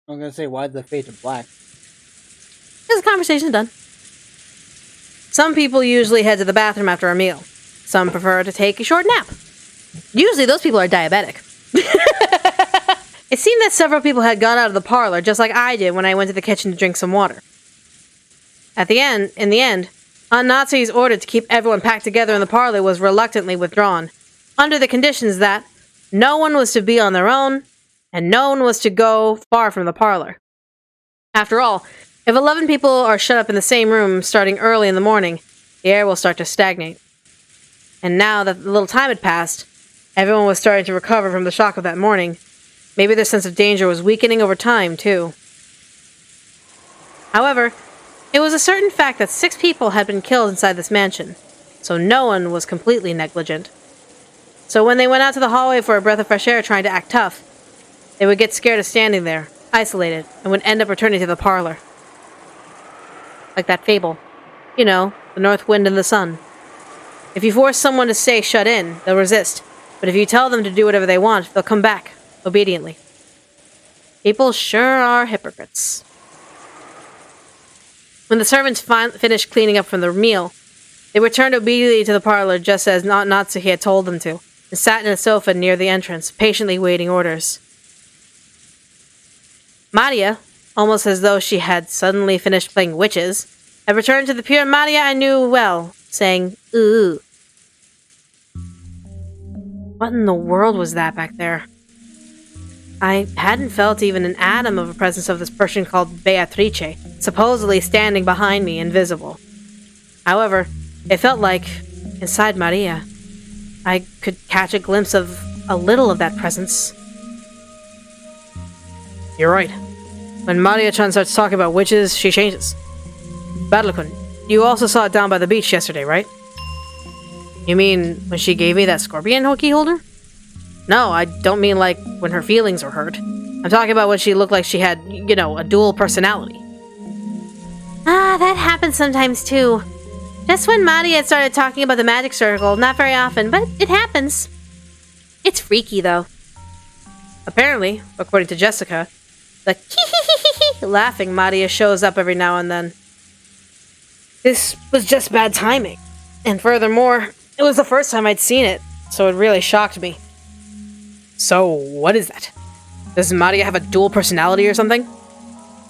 I'm gonna say, why the fade to black? Because the conversation's done. Some people usually head to the bathroom after a meal. Some prefer to take a short nap. Usually those people are diabetic. It seemed that several people had gone out of the parlor, just like I did when I went to the kitchen to drink some water. In the end, Aunt Natsu's order to keep everyone packed together in the parlor was reluctantly withdrawn, under the conditions that no one was to be on their own, and no one was to go far from the parlor. After all, if 11 people are shut up in the same room starting early in the morning, the air will start to stagnate. And now that a little time had passed, everyone was starting to recover from the shock of that morning. Maybe their sense of danger was weakening over time, too. However, it was a certain fact that 6 people had been killed inside this mansion, so no one was completely negligent. So when they went out to the hallway for a breath of fresh air trying to act tough, they would get scared of standing there, isolated, and would end up returning to the parlor. Like that fable. You know, the north wind and the sun. If you force someone to stay shut in, they'll resist. But if you tell them to do whatever they want, they'll come back, obediently. People sure are hypocrites. When the servants finished cleaning up from the meal, they returned obediently to the parlor just as Natsuki had told them to, and sat in a sofa near the entrance, patiently waiting orders. Maria, almost as though she had suddenly finished playing witches, had returned to the pure Maria I knew well, saying, "Ooh." What in the world was that back there? I hadn't felt even an atom of a presence of this person called Beatrice, supposedly standing behind me, invisible. However, it felt like, inside Maria, I could catch a glimpse of a little of that presence. You're right. When Maria-chan starts talking about witches, she changes. Battle-kun, you also saw it down by the beach yesterday, right? You mean when she gave me that scorpion key holder? No, I don't mean like when her feelings were hurt. I'm talking about when she looked like she had, you know, a dual personality. Ah, that happens sometimes too. Just when Maria had started talking about the magic circle, not very often, but it happens. It's freaky though. Apparently, according to Jessica, the laughing Maria shows up every now and then. This was just bad timing. And furthermore, it was the first time I'd seen it, so it really shocked me. So, what is that? Does Maria have a dual personality or something?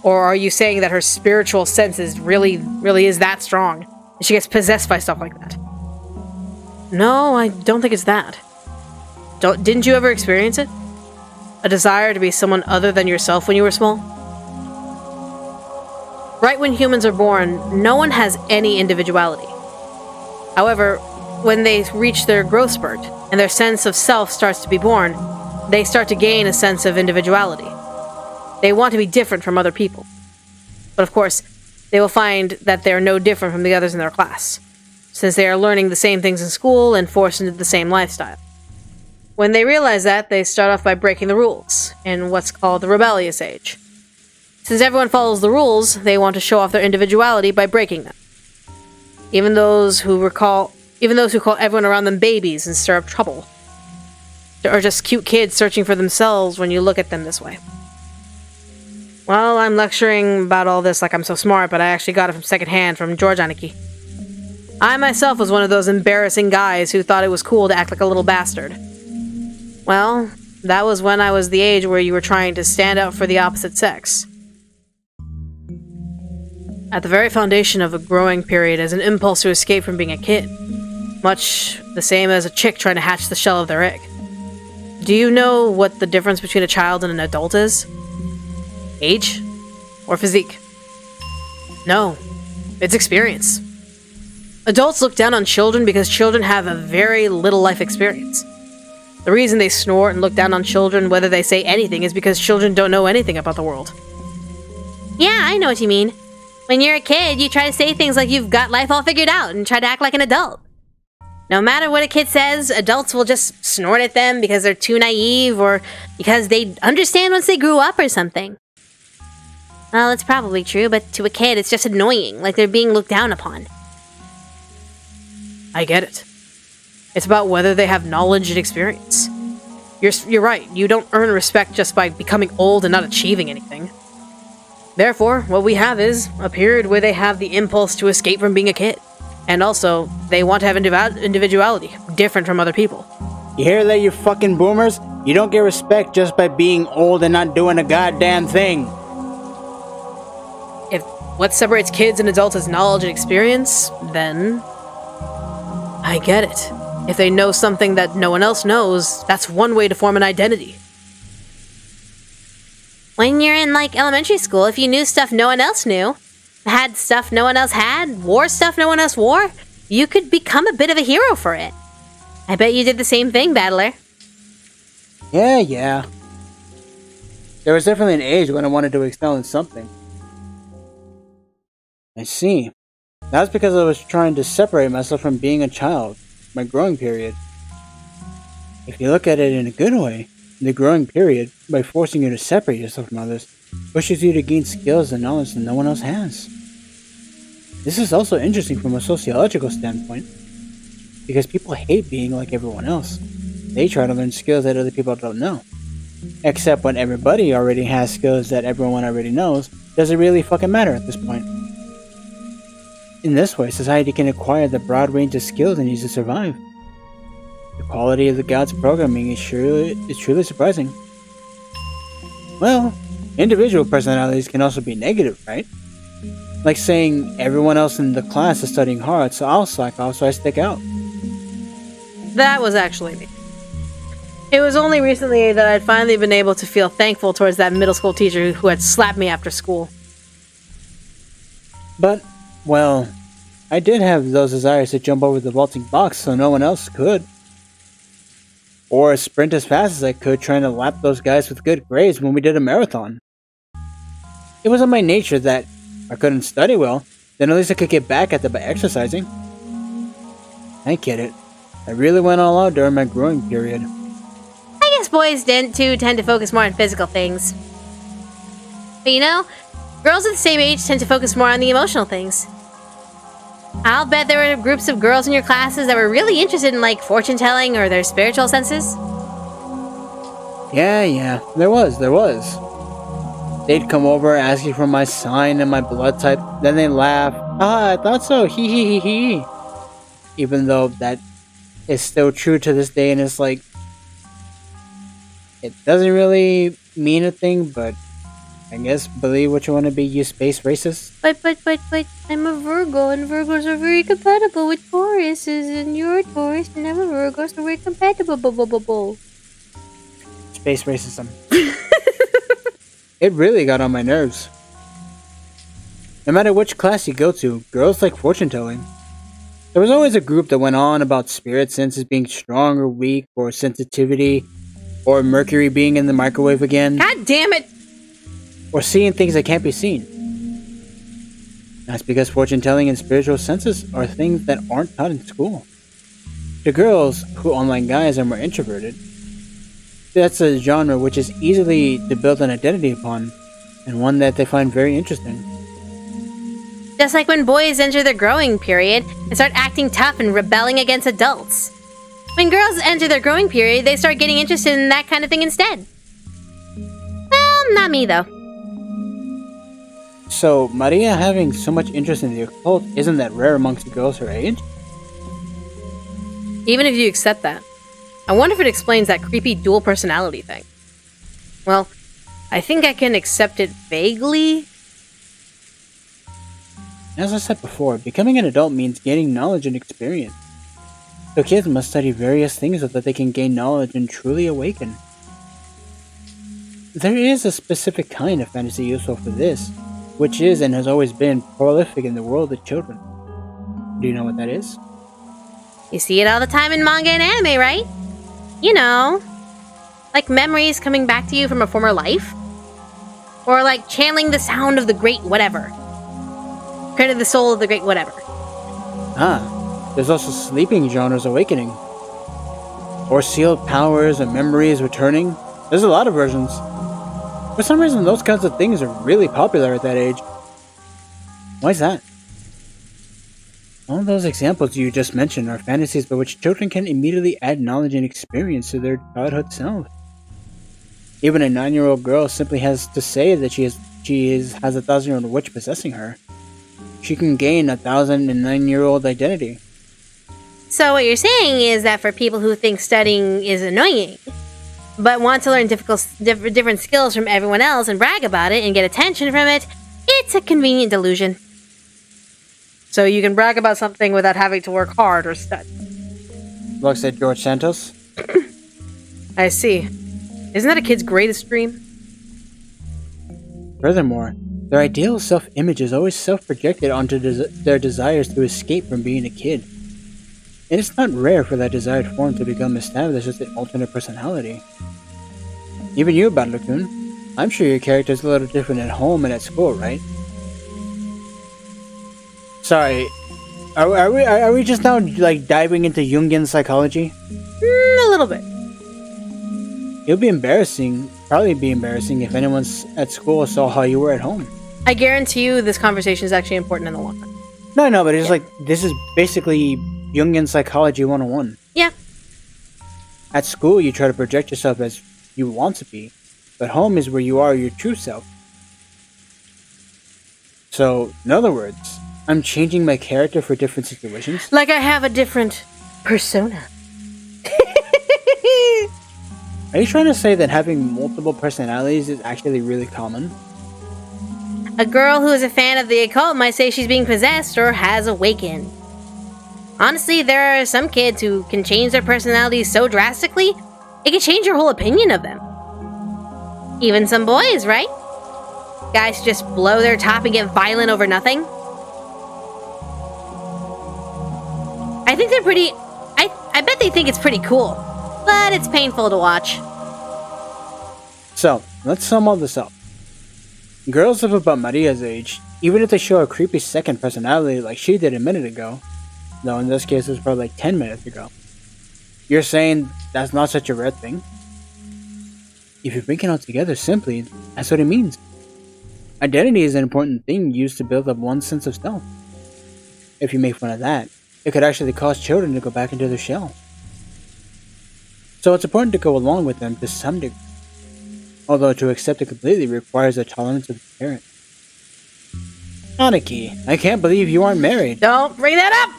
Or are you saying that her spiritual senses really is that strong, and she gets possessed by stuff like that? No, I don't think it's that. Didn't you ever experience it? A desire to be someone other than yourself when you were small? Right when humans are born, no one has any individuality. However, when they reach their growth spurt, and their sense of self starts to be born, they start to gain a sense of individuality. They want to be different from other people. But of course, they will find that they are no different from the others in their class, since they are learning the same things in school and forced into the same lifestyle. When they realize that, they start off by breaking the rules, in what's called the rebellious age. Since everyone follows the rules, they want to show off their individuality by breaking them. Even those who call everyone around them babies and stir up trouble. Or just cute kids searching for themselves when you look at them this way. Well, I'm lecturing about all this like I'm so smart, but I actually got it from secondhand from George Aniki. I myself was one of those embarrassing guys who thought it was cool to act like a little bastard. Well, that was when I was the age where you were trying to stand out for the opposite sex. At the very foundation of a growing period is an impulse to escape from being a kid. Much the same as a chick trying to hatch the shell of their egg. Do you know what the difference between a child and an adult is? Age? Or physique? No. It's experience. Adults look down on children because children have a very little life experience. The reason they snort and look down on children, whether they say anything, is because children don't know anything about the world. Yeah, I know what you mean. When you're a kid, you try to say things like you've got life all figured out and try to act like an adult. No matter what a kid says, adults will just snort at them because they're too naive or because they understand once they grew up or something. Well, it's probably true, but to a kid, it's just annoying, like they're being looked down upon. I get it. It's about whether they have knowledge and experience. You're right, you don't earn respect just by becoming old and not achieving anything. Therefore, what we have is a period where they have the impulse to escape from being a kid. And also, they want to have individuality, different from other people. You hear that, you fucking boomers? You don't get respect just by being old and not doing a goddamn thing. If what separates kids and adults is knowledge and experience, then I get it. If they know something that no one else knows, that's one way to form an identity. When you're in, like, elementary school, if you knew stuff no one else knew, had stuff no one else had, wore stuff no one else wore, you could become a bit of a hero for it. I bet you did the same thing, Battler. Yeah. There was definitely an age when I wanted to excel in something. I see. That's because I was trying to separate myself from being a child, my growing period. If you look at it in a good way, the growing period, by forcing you to separate yourself from others, pushes you to gain skills and knowledge that no one else has. This is also interesting from a sociological standpoint, because people hate being like everyone else. They try to learn skills that other people don't know. Except when everybody already has skills that everyone already knows, does it really fucking matter at this point? In this way, society can acquire the broad range of skills it needs to survive. The quality of the god's programming is truly surprising. Well, individual personalities can also be negative, right? Like saying everyone else in the class is studying hard, so I'll slack off so I stick out. That was actually me. It was only recently that I'd finally been able to feel thankful towards that middle school teacher who had slapped me after school. But, well, I did have those desires to jump over the vaulting box so no one else could. Or sprint as fast as I could trying to lap those guys with good grades when we did a marathon. It was in my nature that if I couldn't study well, then at least I could get back at it by exercising. I get it. I really went all out during my growing period. I guess boys tend to focus more on physical things. But you know, girls at the same age tend to focus more on the emotional things. I'll bet there were groups of girls in your classes that were really interested in, like, fortune-telling or their spiritual senses. Yeah, there was. They'd come over asking for my sign and my blood type, then they'd laugh. Ah, I thought so, hee. Even though that is still true to this day, and it's like, it doesn't really mean a thing, but I guess believe what you want to be, you space racist. But, I'm a Virgo, and Virgos are very compatible with Tauruses, and you're a Taurus, and I'm a Virgo, so we're compatible. Space racism. It really got on my nerves. No matter which class you go to, girls like fortune telling. There was always a group that went on about spirit senses being strong or weak, or sensitivity, or Mercury being in the microwave again. God damn it! Or seeing things that can't be seen. That's because fortune telling and spiritual senses are things that aren't taught in school. To girls, who unlike guys are more introverted, that's a genre which is easily to build an identity upon, and one that they find very interesting. Just like when boys enter their growing period and start acting tough and rebelling against adults. When girls enter their growing period, they start getting interested in that kind of thing instead. Well, not me though. So, Maria having so much interest in the occult, isn't that rare amongst girls her age? Even if you accept that, I wonder if it explains that creepy dual personality thing. Well, I think I can accept it vaguely. As I said before, becoming an adult means gaining knowledge and experience. So kids must study various things so that they can gain knowledge and truly awaken. There is a specific kind of fantasy useful for this, which is and has always been prolific in the world of children. Do you know what that is? You see it all the time in manga and anime, right? You know, like memories coming back to you from a former life? Or like channeling the sound of the great whatever. Creating the soul of the great whatever. There's also sleeping genres awakening. Or sealed powers and memories returning. There's a lot of versions. For some reason, those kinds of things are really popular at that age. Why is that? All those examples you just mentioned are fantasies by which children can immediately add knowledge and experience to their childhood self. Even a 9-year-old girl simply has to say that she has a 1,000-year-old witch possessing her. She can gain a 1,009-year-old identity. So what you're saying is that for people who think studying is annoying, but want to learn different skills from everyone else and brag about it and get attention from it, it's a convenient delusion. So you can brag about something without having to work hard or study. Looks at George Santos. I see. Isn't that a kid's greatest dream? Furthermore, their ideal self-image is always self-projected onto their desires to escape from being a kid. And it's not rare for that desired form to become established as an alternate personality. Even you, Battle-kun, I'm sure your character's a little different at home and at school, right? Sorry, are we just now like diving into Jungian psychology? A little bit. It would be probably be embarrassing if anyone at school saw how you were at home. I guarantee you this conversation is actually important in the long run. No, but it's like, this is basically Jungian psychology 101. Yeah. At school, you try to project yourself as you want to be, but home is where you are your true self. So, in other words, I'm changing my character for different situations. Like I have a different persona. Are you trying to say that having multiple personalities is actually really common? A girl who is a fan of the occult might say she's being possessed or has awakened. Honestly, there are some kids who can change their personalities so drastically, it can change your whole opinion of them. Even some boys, right? Guys just blow their top and get violent over nothing. I think they're pretty... I bet they think it's pretty cool. But it's painful to watch. So, let's sum all this up. Girls of about Maria's age, even if they show a creepy second personality like she did a minute ago, though in this case it was probably like 10 minutes ago, you're saying that's not such a rare thing? If you bring it all together simply, that's what it means. Identity is an important thing used to build up one's sense of self. If you make fun of that, it could actually cause children to go back into their shell. So it's important to go along with them to some degree, although to accept it completely requires a tolerance of the parent. Aniki, I can't believe you aren't married. Don't bring that up!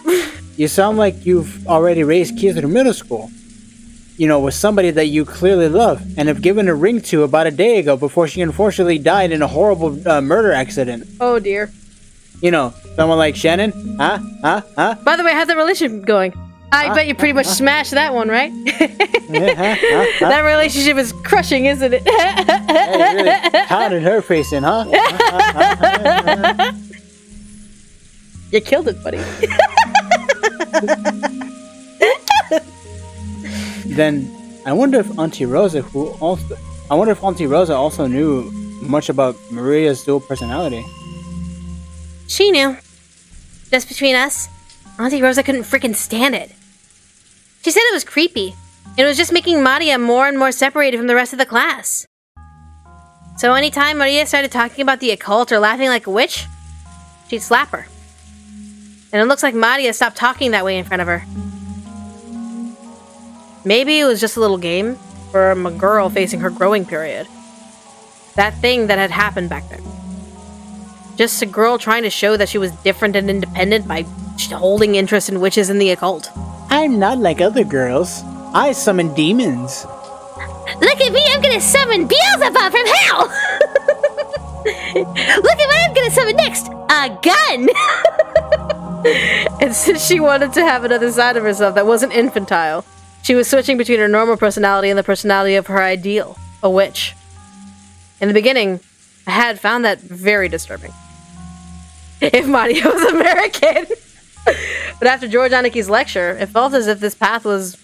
You sound like you've already raised kids through middle school. You know, with somebody that you clearly love and have given a ring to about a day ago before she unfortunately died in a horrible murder accident. Oh dear. You know, someone like Shannon? Huh? By the way, how's that relationship going? I bet you pretty much smashed that one, right? That relationship is crushing, isn't it? Hey, you really pounded her face in, huh? You killed it, buddy. Then, I wonder if Auntie Rosa also knew much about Maria's dual personality. She knew. Just between us, Auntie Rosa couldn't freaking stand it. She said it was creepy. It was just making Maria more and more separated from the rest of the class. So anytime Maria started talking about the occult or laughing like a witch, she'd slap her. And it looks like Maria stopped talking that way in front of her. Maybe it was just a little game for a girl facing her growing period. That thing that had happened back then. Just a girl trying to show that she was different and independent by holding interest in witches and the occult. I'm not like other girls. I summon demons. Look at me, I'm gonna summon Beelzebub from hell! Look at what I'm gonna summon next! A gun! And since she wanted to have another side of herself that wasn't infantile, she was switching between her normal personality and the personality of her ideal, a witch. In the beginning, I had found that very disturbing. If Maria was American. But after George Aniki's lecture, it felt as if this path was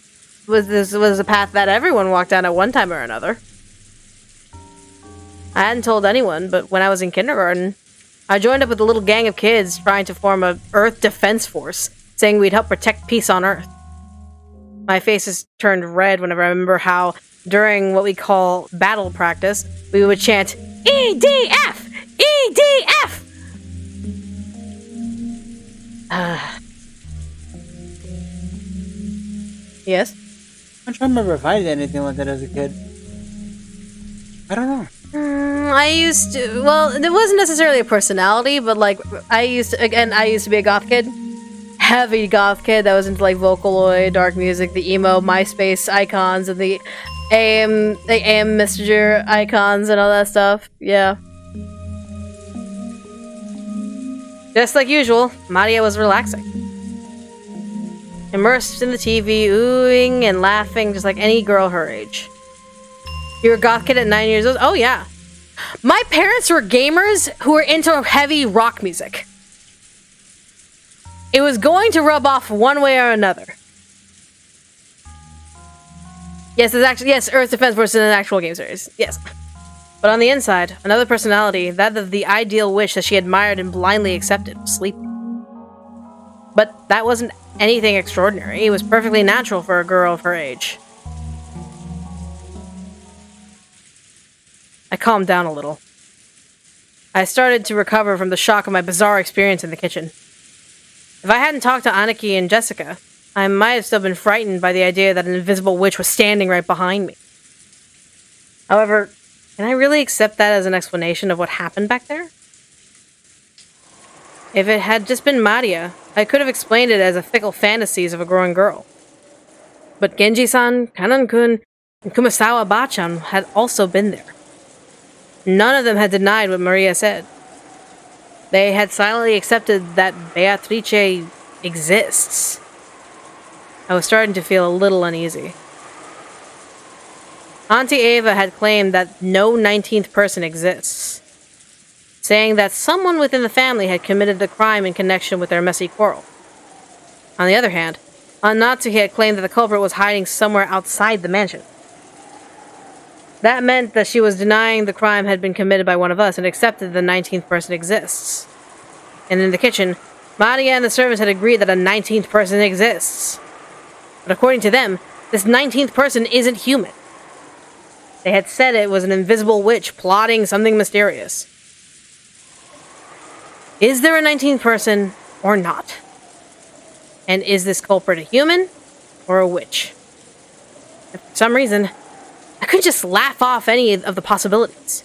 a path that everyone walked down at one time or another. I hadn't told anyone, but when I was in kindergarten, I joined up with a little gang of kids trying to form a Earth Defense Force, saying we'd help protect peace on Earth. My face has turned red whenever I remember how, during what we call battle practice, we would chant, EDF! EDF! Yes? I'm trying to remember if I did anything like that as a kid. I don't know. I used to, well, it wasn't necessarily a personality, but like, I used to be a goth kid. Heavy goth kid that was into like Vocaloid, dark music, the emo, MySpace icons, and the AM Messenger icons and all that stuff. Yeah. Just like usual, Maria was relaxing. Immersed in the TV, oohing and laughing just like any girl her age. You were a goth kid at 9 years old? Oh yeah. My parents were gamers who were into heavy rock music. It was going to rub off one way or another. Yes, Earth Defense versus an actual game series. Yes. But on the inside, another personality, that of the ideal witch that she admired and blindly accepted, was sleeping. But that wasn't anything extraordinary. It was perfectly natural for a girl of her age. I calmed down a little. I started to recover from the shock of my bizarre experience in the kitchen. If I hadn't talked to Aniki and Jessica, I might have still been frightened by the idea that an invisible witch was standing right behind me. However, can I really accept that as an explanation of what happened back there? If it had just been Maria, I could have explained it as the fickle fantasies of a growing girl. But Genji-san, Kanan-kun, and Kumasawa-bachan had also been there. None of them had denied what Maria said. They had silently accepted that Beatrice exists. I was starting to feel a little uneasy. Auntie Ava had claimed that no 19th person exists, saying that someone within the family had committed the crime in connection with their messy quarrel. On the other hand, Aunt Natsuki had claimed that the culprit was hiding somewhere outside the mansion. That meant that she was denying the crime had been committed by one of us and accepted the 19th person exists. And in the kitchen, Maria and the servants had agreed that a 19th person exists. But according to them, this 19th person isn't human. They had said it was an invisible witch plotting something mysterious. Is there a 19th person or not? And is this culprit a human or a witch? And for some reason, I couldn't just laugh off any of the possibilities.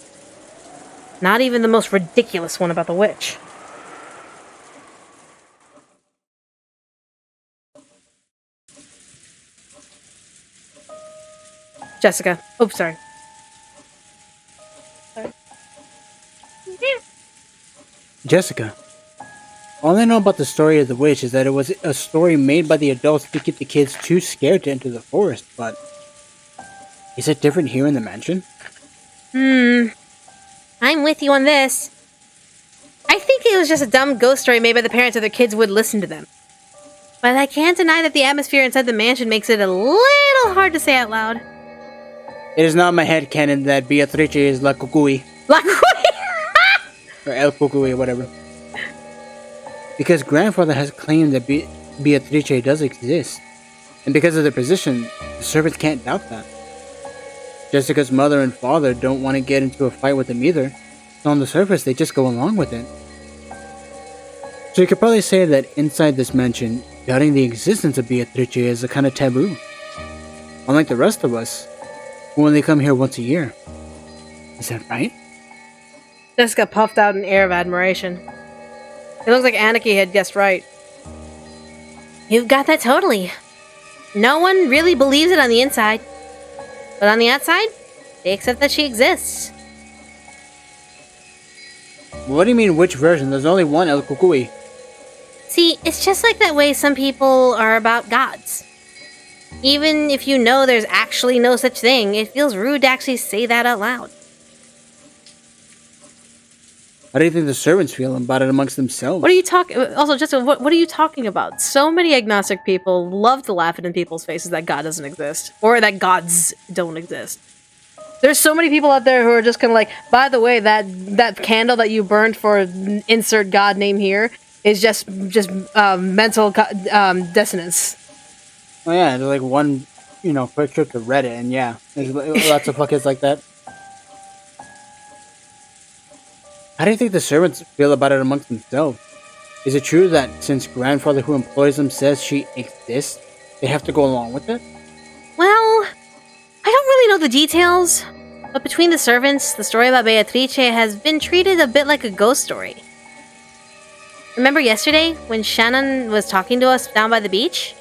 Not even the most ridiculous one about the witch. Jessica. Oops, sorry. Jessica. All I know about the story of the witch is that it was a story made by the adults to keep the kids too scared to enter the forest, but is it different here in the mansion? I'm with you on this. I think it was just a dumb ghost story made by the parents so their kids would listen to them. But I can't deny that the atmosphere inside the mansion makes it a little hard to say out loud. It is not my headcanon that Beatrice is La Kukui. La Kukui! Or El Kukui, whatever. Because grandfather has claimed that Beatrice does exist. And because of their position, the servants can't doubt that. Jessica's mother and father don't want to get into a fight with them either. So on the surface, they just go along with it. So you could probably say that inside this mansion, doubting the existence of Beatrice is a kind of taboo. Unlike the rest of us, who only come here once a year. Is that right? Jessica puffed out an air of admiration. It looked like Aniki had guessed right. You've got that totally. No one really believes it on the inside. But on the outside, they accept that she exists. What do you mean, which version? There's only one El Kukui. See, it's just like that way some people are about gods. Even if you know there's actually no such thing, it feels rude to actually say that out loud. How do you think the servants feel about it amongst themselves? What are you talking? Also, Jessica, what are you talking about? So many agnostic people love to laugh it in people's faces that God doesn't exist, or that gods don't exist. There's so many people out there who are just kind of like, by the way, that candle that you burned for insert God name here is just mental dissonance. Oh yeah, there's like one, quick trip to Reddit, and yeah, there's lots of fuckheads like that. How do you think the servants feel about it amongst themselves? Is it true that since grandfather who employs them says she exists, they have to go along with it? Well, I don't really know the details, But between the servants, the story about Beatrice has been treated a bit like a ghost story. Remember yesterday when Shannon was talking to us down by the beach?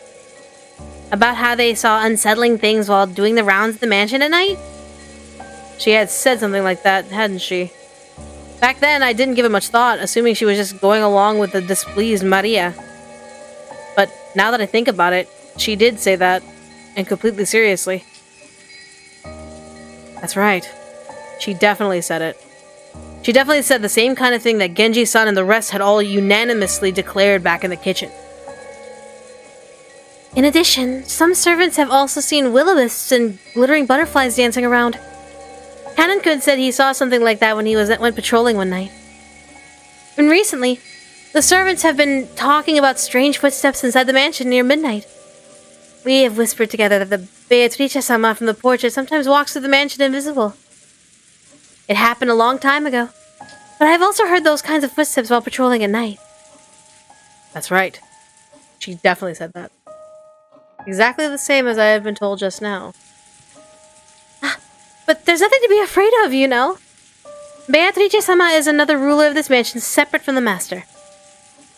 About how they saw unsettling things while doing the rounds of the mansion at night? She had said something like that, hadn't she? Back then, I didn't give it much thought, assuming she was just going along with the displeased Maria. But now that I think about it, she did say that, and completely seriously. That's right. She definitely said it. She definitely said the same kind of thing that Genji-san and the rest had all unanimously declared back in the kitchen. In addition, some servants have also seen will-o-wisps and glittering butterflies dancing around. Canon-kun said he saw something like that when he went patrolling one night. And recently, the servants have been talking about strange footsteps inside the mansion near midnight. We have whispered together that the Beatrice-sama from the portrait sometimes walks through the mansion invisible. It happened a long time ago, but I've also heard those kinds of footsteps while patrolling at night. That's right. She definitely said that. Exactly the same as I have been told just now. But there's nothing to be afraid of, you know. Beatrice-sama is another ruler of this mansion separate from the master.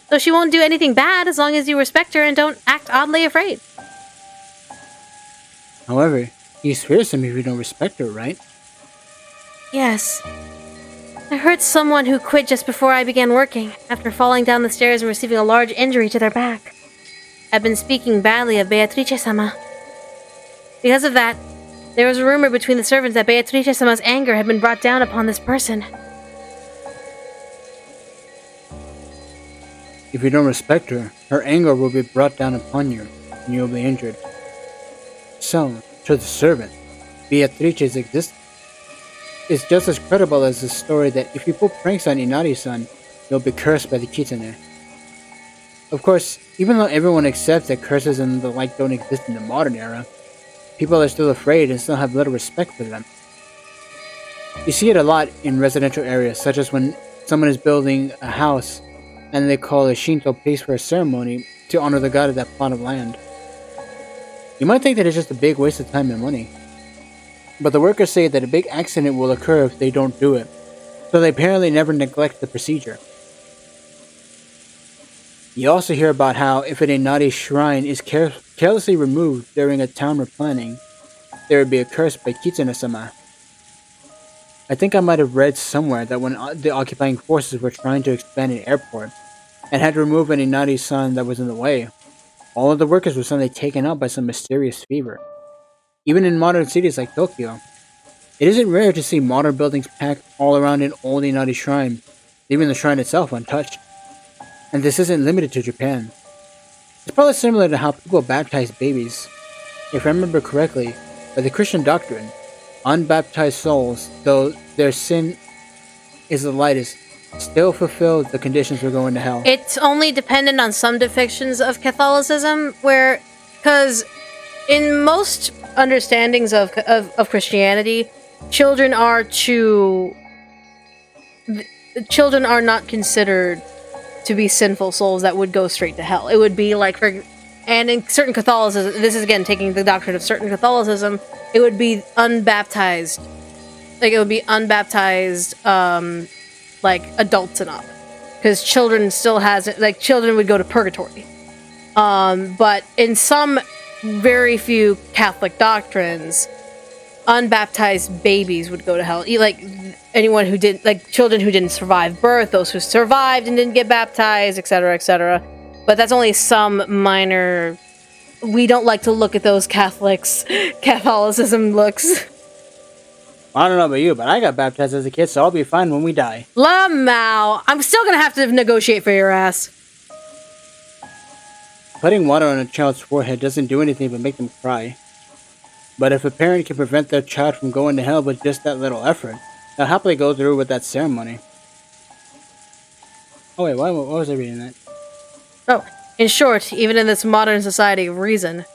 So she won't do anything bad as long as you respect her and don't act oddly afraid. However, he's fearsome if you don't respect her, right? Yes. I heard someone who quit just before I began working, after falling down the stairs and receiving a large injury to their back. I've been speaking badly of Beatrice-sama. Because of that, there was a rumor between the servants that Beatrice-sama's anger had been brought down upon this person. If you don't respect her, her anger will be brought down upon you, and you will be injured. So, to the servant, Beatrice's existence is just as credible as the story that if you pull pranks on Inari-san, you'll be cursed by the kitsune. Of course, even though everyone accepts that curses and the like don't exist in the modern era, people are still afraid and still have little respect for them. You see it a lot in residential areas, such as when someone is building a house and they call a Shinto priest for a ceremony to honor the god of that plot of land. You might think that it's just a big waste of time and money, but the workers say that a big accident will occur if they don't do it, so they apparently never neglect the procedure. You also hear about how if an Inari shrine is carelessly removed during a town replanning, there would be a curse by Kitsune-sama. I think I might have read somewhere that when the occupying forces were trying to expand an airport and had to remove an Inari-san that was in the way, all of the workers were suddenly taken out by some mysterious fever. Even in modern cities like Tokyo, it isn't rare to see modern buildings packed all around an old Inari shrine, leaving the shrine itself untouched. And this isn't limited to Japan. It's probably similar to how people baptize babies. If I remember correctly, by the Christian doctrine, unbaptized souls, though their sin is the lightest, still fulfill the conditions for going to hell. It's only dependent on some depictions of Catholicism, because in most understandings of Christianity, children are not considered to be sinful souls that would go straight to hell. It would be like, and in certain Catholicism, this is again taking the doctrine of certain Catholicism, it would be unbaptized. Like, it would be unbaptized, like, adults and up. Because children children would go to purgatory. But in some very few Catholic doctrines, unbaptized babies would go to hell. Like, anyone who didn't, like, children who didn't survive birth, those who survived and didn't get baptized, etc., etc. But that's only some minor. We don't like to look at those Catholicism looks. I don't know about you, but I got baptized as a kid, so I'll be fine when we die. Lamau! I'm still gonna have to negotiate for your ass. Putting water on a child's forehead doesn't do anything but make them cry. But if a parent can prevent their child from going to hell with just that little effort, they'll happily go through with that ceremony. Oh wait, what was I reading that? Oh, in short, even in this modern society of reason,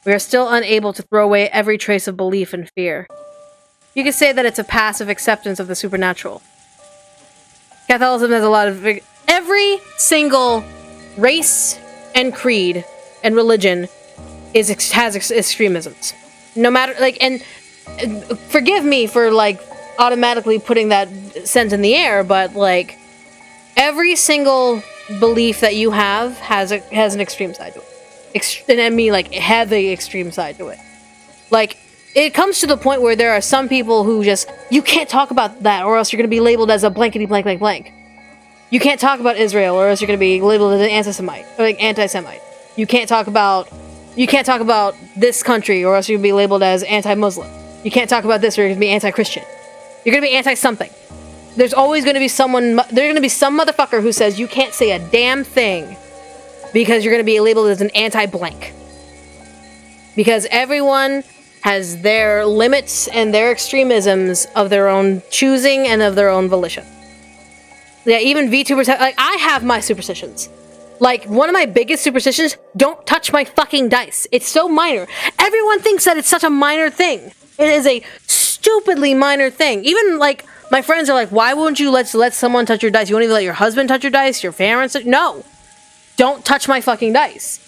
we are still unable to throw away every trace of belief and fear. You could say that it's a passive acceptance of the supernatural. Catholicism has a lot of... Every single race and creed and religion has extremisms. No matter, like, and forgive me for, like, automatically putting that sense in the air, but like every single belief that you have has an extreme side to it. And I mean like heavy extreme side to it. Like it comes to the point where there are some people who just you can't talk about that or else you're going to be labeled as a blankety blank blank blank. You can't talk about Israel or else you're going to be labeled as an anti-Semite or like anti-Semite. You can't talk about this country or else you're going to be labeled as anti-Muslim. You can't talk about this or you're going to be anti-Christian. You're going to be anti-something. There's always going to be some motherfucker who says you can't say a damn thing because you're going to be labeled as an anti-blank. Because everyone has their limits and their extremisms of their own choosing and of their own volition. Yeah, even VTubers have, like, I have my superstitions. Like, one of my biggest superstitions, don't touch my fucking dice. It's so minor. Everyone thinks that it's such a minor thing. It is a stupidly minor thing. Even, like, my friends are like, why wouldn't you let someone touch your dice? You won't even let your husband touch your dice? Your parents? No. Don't touch my fucking dice.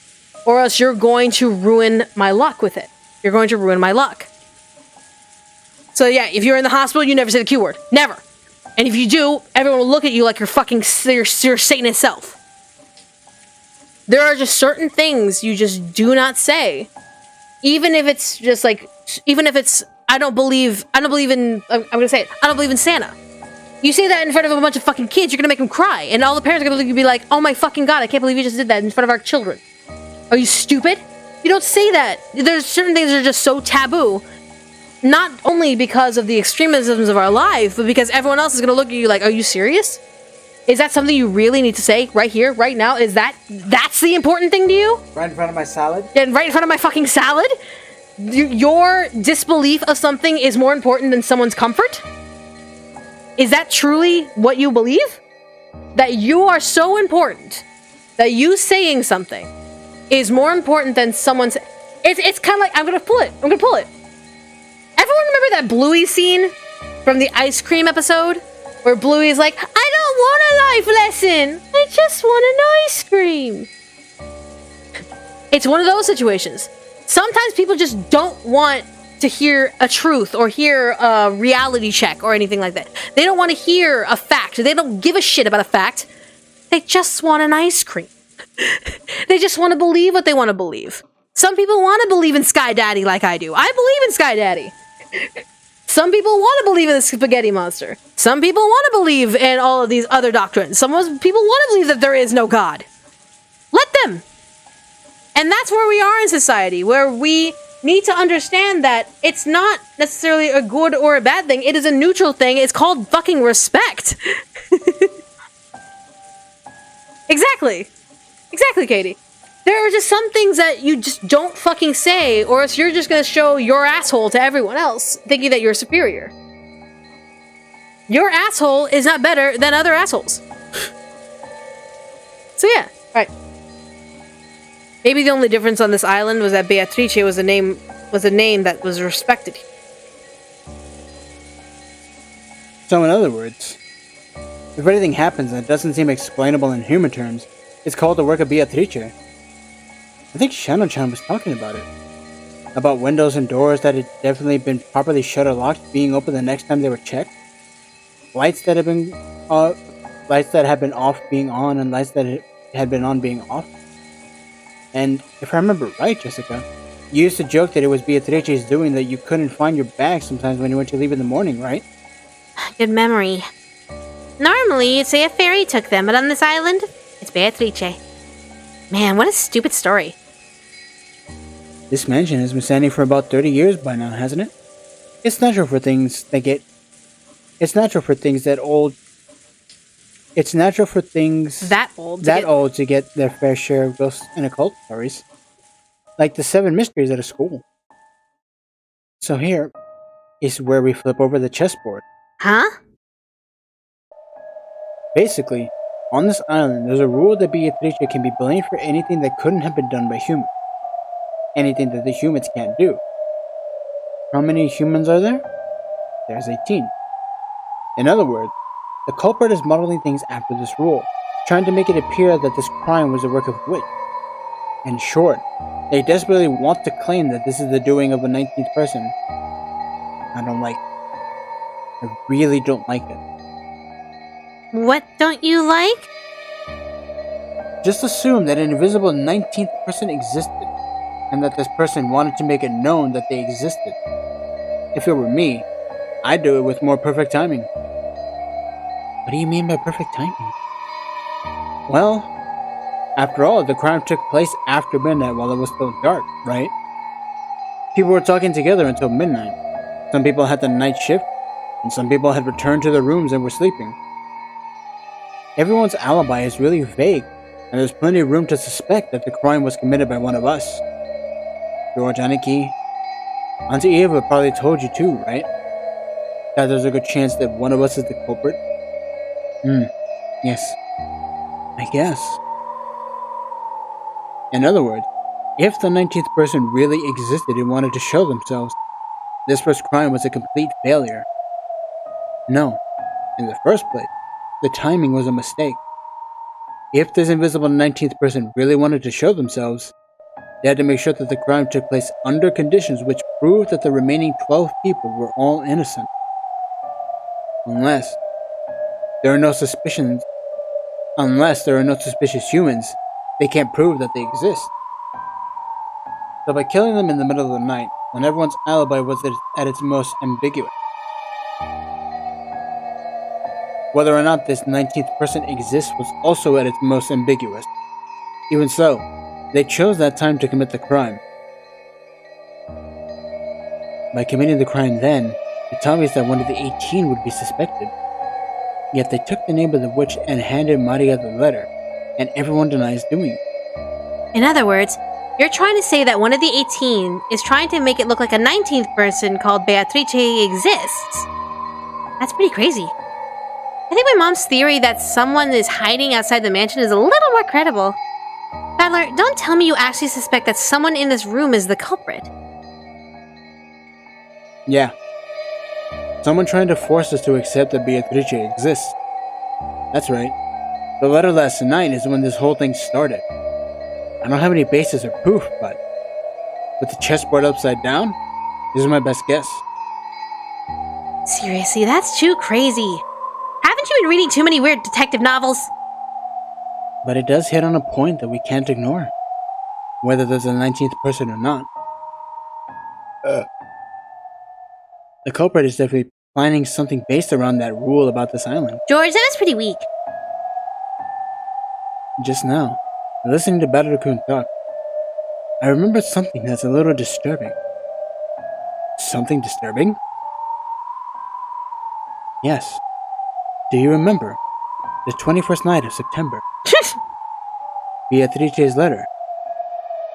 Or else you're going to ruin my luck with it. You're going to ruin my luck. So yeah, if you're in the hospital, you never say the Q word. Never. And if you do, everyone will look at you like you're fucking your Satanist self. There are just certain things you just do not say. Even if it's just like, even if it's, I don't believe in Santa. You say that in front of a bunch of fucking kids, you're gonna make them cry. And all the parents are gonna be like, oh my fucking god, I can't believe you just did that in front of our children. Are you stupid? You don't say that. There's certain things that are just so taboo. Not only because of the extremisms of our life, but because everyone else is gonna look at you like, are you serious? Is that something you really need to say right here, right now? That's the important thing to you? Right in front of my salad? Yeah, right in front of my fucking salad? Your disbelief of something is more important than someone's comfort? Is that truly what you believe? That you are so important that you saying something is more important than someone's... It's kind of like, I'm gonna pull it. Everyone remember that Bluey scene from the ice cream episode? Where Bluey's like, I don't want a life lesson. I just want an ice cream. It's one of those situations. Sometimes people just don't want to hear a truth or hear a reality check or anything like that. They don't want to hear a fact. They don't give a shit about a fact. They just want an ice cream. They just want to believe what they want to believe. Some people want to believe in Sky Daddy like I do. I believe in Sky Daddy. Some people want to believe in the spaghetti monster. Some people want to believe in all of these other doctrines. Some people want to believe that there is no God. Let them. And that's where we are in society, where we need to understand that it's not necessarily a good or a bad thing. It is a neutral thing. It's called fucking respect. Exactly. Exactly, Katie. There are just some things that you just don't fucking say, or else you're just gonna show your asshole to everyone else, thinking that you're superior. Your asshole is not better than other assholes. So yeah, right. Maybe the only difference on this island was that Beatrice was a name that was respected. So in other words, if anything happens that doesn't seem explainable in human terms, it's called the work of Beatrice. I think Shano-chan was talking about it. About windows and doors that had definitely been properly shut or locked being open the next time they were checked. Lights that had been off being on, and lights that had been on being off. And if I remember right, Jessica, you used to joke that it was Beatrice's doing that you couldn't find your bag sometimes when you went to leave in the morning, right? Good memory. Normally, you'd say a fairy took them, but on this island, it's Beatrice. Man, what a stupid story. This mansion has been standing for about 30 years by now, hasn't it? It's natural for things that get... It's natural for things that old... It's natural for things... That old to get their fair share of ghosts and occult stories. Like the 7 mysteries at a school. So here is where we flip over the chessboard. Huh? Basically, on this island, there's a rule that Beatrice can be blamed for anything that couldn't have been done by humans. Anything that the humans can't do. How many humans are there? There's 18. In other words, the culprit is modeling things after this rule, trying to make it appear that this crime was the work of wit. In short, they desperately want to claim that this is the doing of a 19th person. I don't like it. I really don't like it. What don't you like? Just assume that an invisible 19th person existed, and that this person wanted to make it known that they existed. If it were me, I'd do it with more perfect timing. What do you mean by perfect timing? Well, after all, the crime took place after midnight while it was still dark, right? People were talking together until midnight. Some people had the night shift, and some people had returned to their rooms and were sleeping. Everyone's alibi is really vague, and there's plenty of room to suspect that the crime was committed by one of us. George, Aniki, Auntie Eva probably told you too, right? That there's a good chance that one of us is the culprit? Yes. I guess. In other words, if the 19th person really existed and wanted to show themselves, this first crime was a complete failure. No, in the first place, the timing was a mistake. If this invisible 19th person really wanted to show themselves, they had to make sure that the crime took place under conditions which proved that the remaining 12 people were all innocent. Unless there are no suspicious humans, they can't prove that they exist. So by killing them in the middle of the night, when everyone's alibi was at its most ambiguous, whether or not this 19th person exists was also at its most ambiguous. Even so, they chose that time to commit the crime. By committing the crime then, it's obvious that one of the 18 would be suspected. Yet they took the name of the witch and handed Maria the letter, and everyone denies doing it. In other words, you're trying to say that one of the 18 is trying to make it look like a 19th person called Beatrice exists. That's pretty crazy. I think my mom's theory that someone is hiding outside the mansion is a little more credible. Battler, don't tell me you actually suspect that someone in this room is the culprit. Yeah. Someone trying to force us to accept that Beatrice exists. That's right. The letter last night is when this whole thing started. I don't have any basis or proof, but with the chessboard upside down, this is my best guess. Seriously, that's too crazy. Haven't you been reading too many weird detective novels? But it does hit on a point that we can't ignore, whether there's a 19th person or not. The culprit is definitely planning something based around that rule about this island. George, that was pretty weak. Just now, listening to Battle-kun talk, I remembered something that's a little disturbing. Something disturbing? Yes. Do you remember the 21st night of September? Beatrice's letter.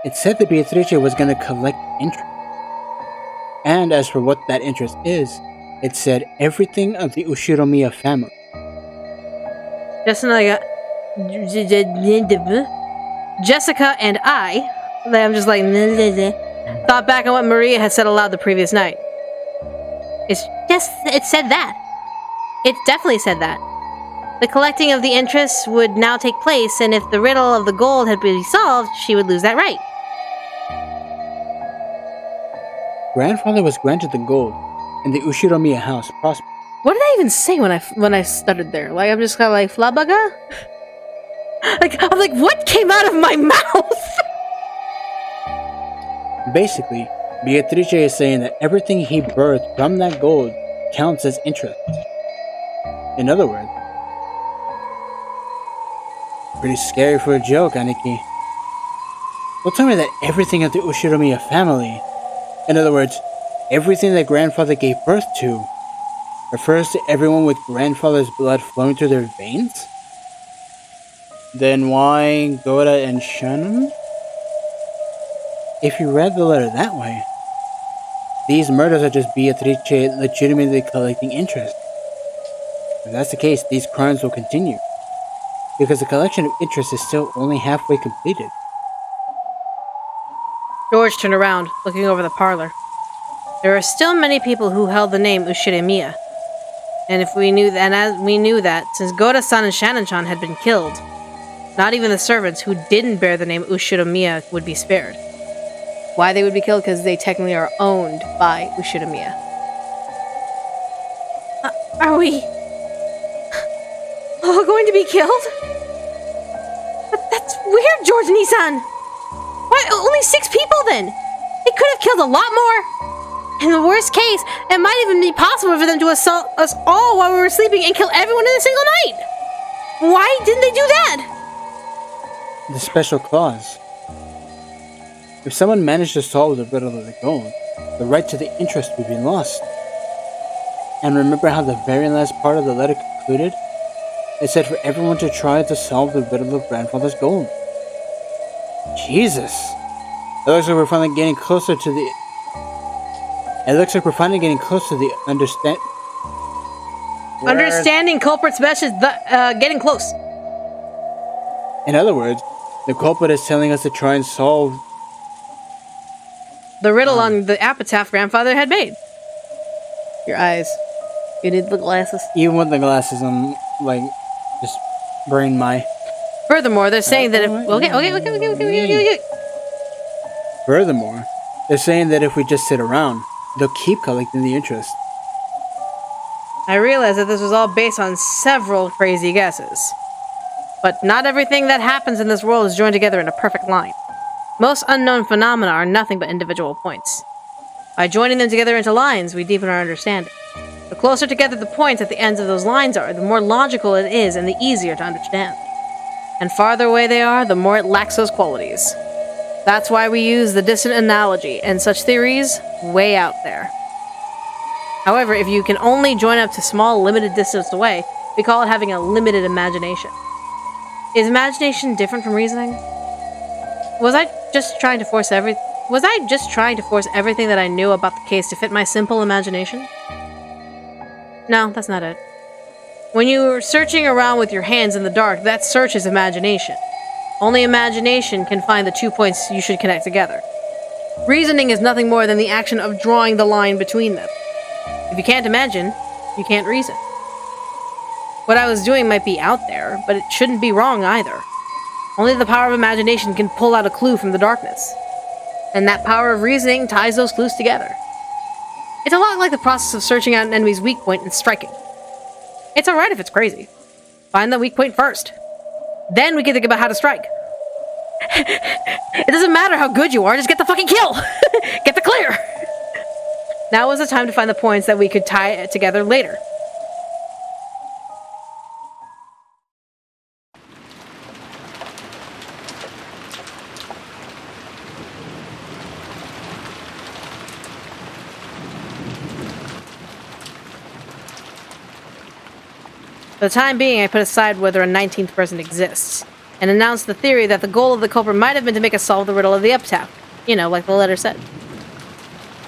It said that Beatrice was going to collect interest. And as for what that interest is, it said everything of the Ushiromiya family. Just like Jessica and I'm just like thought back on what Maria had said aloud the previous night. It said that. It definitely said that. The collecting of the interests would now take place, and if the riddle of the gold had been solved, she would lose that right. Grandfather was granted the gold, and the Ushiromiya house prospered. What did I even say when I stuttered there? Like I'm just kind of like flabaga. I'm like, what came out of my mouth? Basically, Beatrice is saying that everything he birthed from that gold counts as interest. In other words, pretty scary for a joke, Aniki. Don't tell me that everything of the Ushiromiya family, in other words, everything that grandfather gave birth to, refers to everyone with grandfather's blood flowing through their veins? Then why Goda and Shannon? If you read the letter that way, these murders are just Beatrice legitimately collecting interest. If that's the case, these crimes will continue, because the collection of interest is still only halfway completed. George turned around, looking over the parlor. There are still many people who held the name Ushiremiya. And if we knew that, and as we knew that, since Goda-san and Shannon-chan had been killed, not even the servants who didn't bear the name Ushiremiya would be spared. Why they would be killed? Because they technically are owned by Ushiremiya. Are we all going to be killed? But that's weird, Jordan-san. Why only 6 people then? They could have killed a lot more. In the worst case, it might even be possible for them to assault us all while we were sleeping and kill everyone in a single night. Why didn't they do that? The special clause. If someone managed to solve the riddle of the gold, the right to the interest would be lost. And remember how the very last part of the letter concluded? It said for everyone to try to solve the riddle of grandfather's gold. Jesus! It looks like we're finally getting closer to the... Understanding culprit's message, getting close. In other words, the culprit is telling us to try and solve the riddle on the epitaph grandfather had made. Your eyes. You need the glasses. Even with the glasses, I'm like, just brain my. Furthermore, they're saying that if... Okay. Furthermore, they're saying that if we just sit around, they'll keep collecting the interest. I realize that this was all based on several crazy guesses. But not everything that happens in this world is joined together in a perfect line. Most unknown phenomena are nothing but individual points. By joining them together into lines, we deepen our understanding. The closer together the points at the ends of those lines are, the more logical it is and the easier to understand. And farther away they are, the more it lacks those qualities. That's why we use the distant analogy and such theories way out there. However, if you can only join up to small, limited distance away, we call it having a limited imagination. Is imagination different from reasoning? Was I just trying to force everything that I knew about the case to fit my simple imagination? No, that's not it. When you're searching around with your hands in the dark, that search is imagination. Only imagination can find the 2 points you should connect together. Reasoning is nothing more than the action of drawing the line between them. If you can't imagine, you can't reason. What I was doing might be out there, but it shouldn't be wrong either. Only the power of imagination can pull out a clue from the darkness. And that power of reasoning ties those clues together. It's a lot like the process of searching out an enemy's weak point and striking. It's alright if it's crazy. Find the weak point first. Then we can think about how to strike. It doesn't matter how good you are, just get the fucking kill! Get the clear! Now is the time to find the points that we could tie together later. For the time being, I put aside whether a 19th person exists, and announced the theory that the goal of the culprit might have been to make us solve the riddle of the epitaph. You know, like the letter said.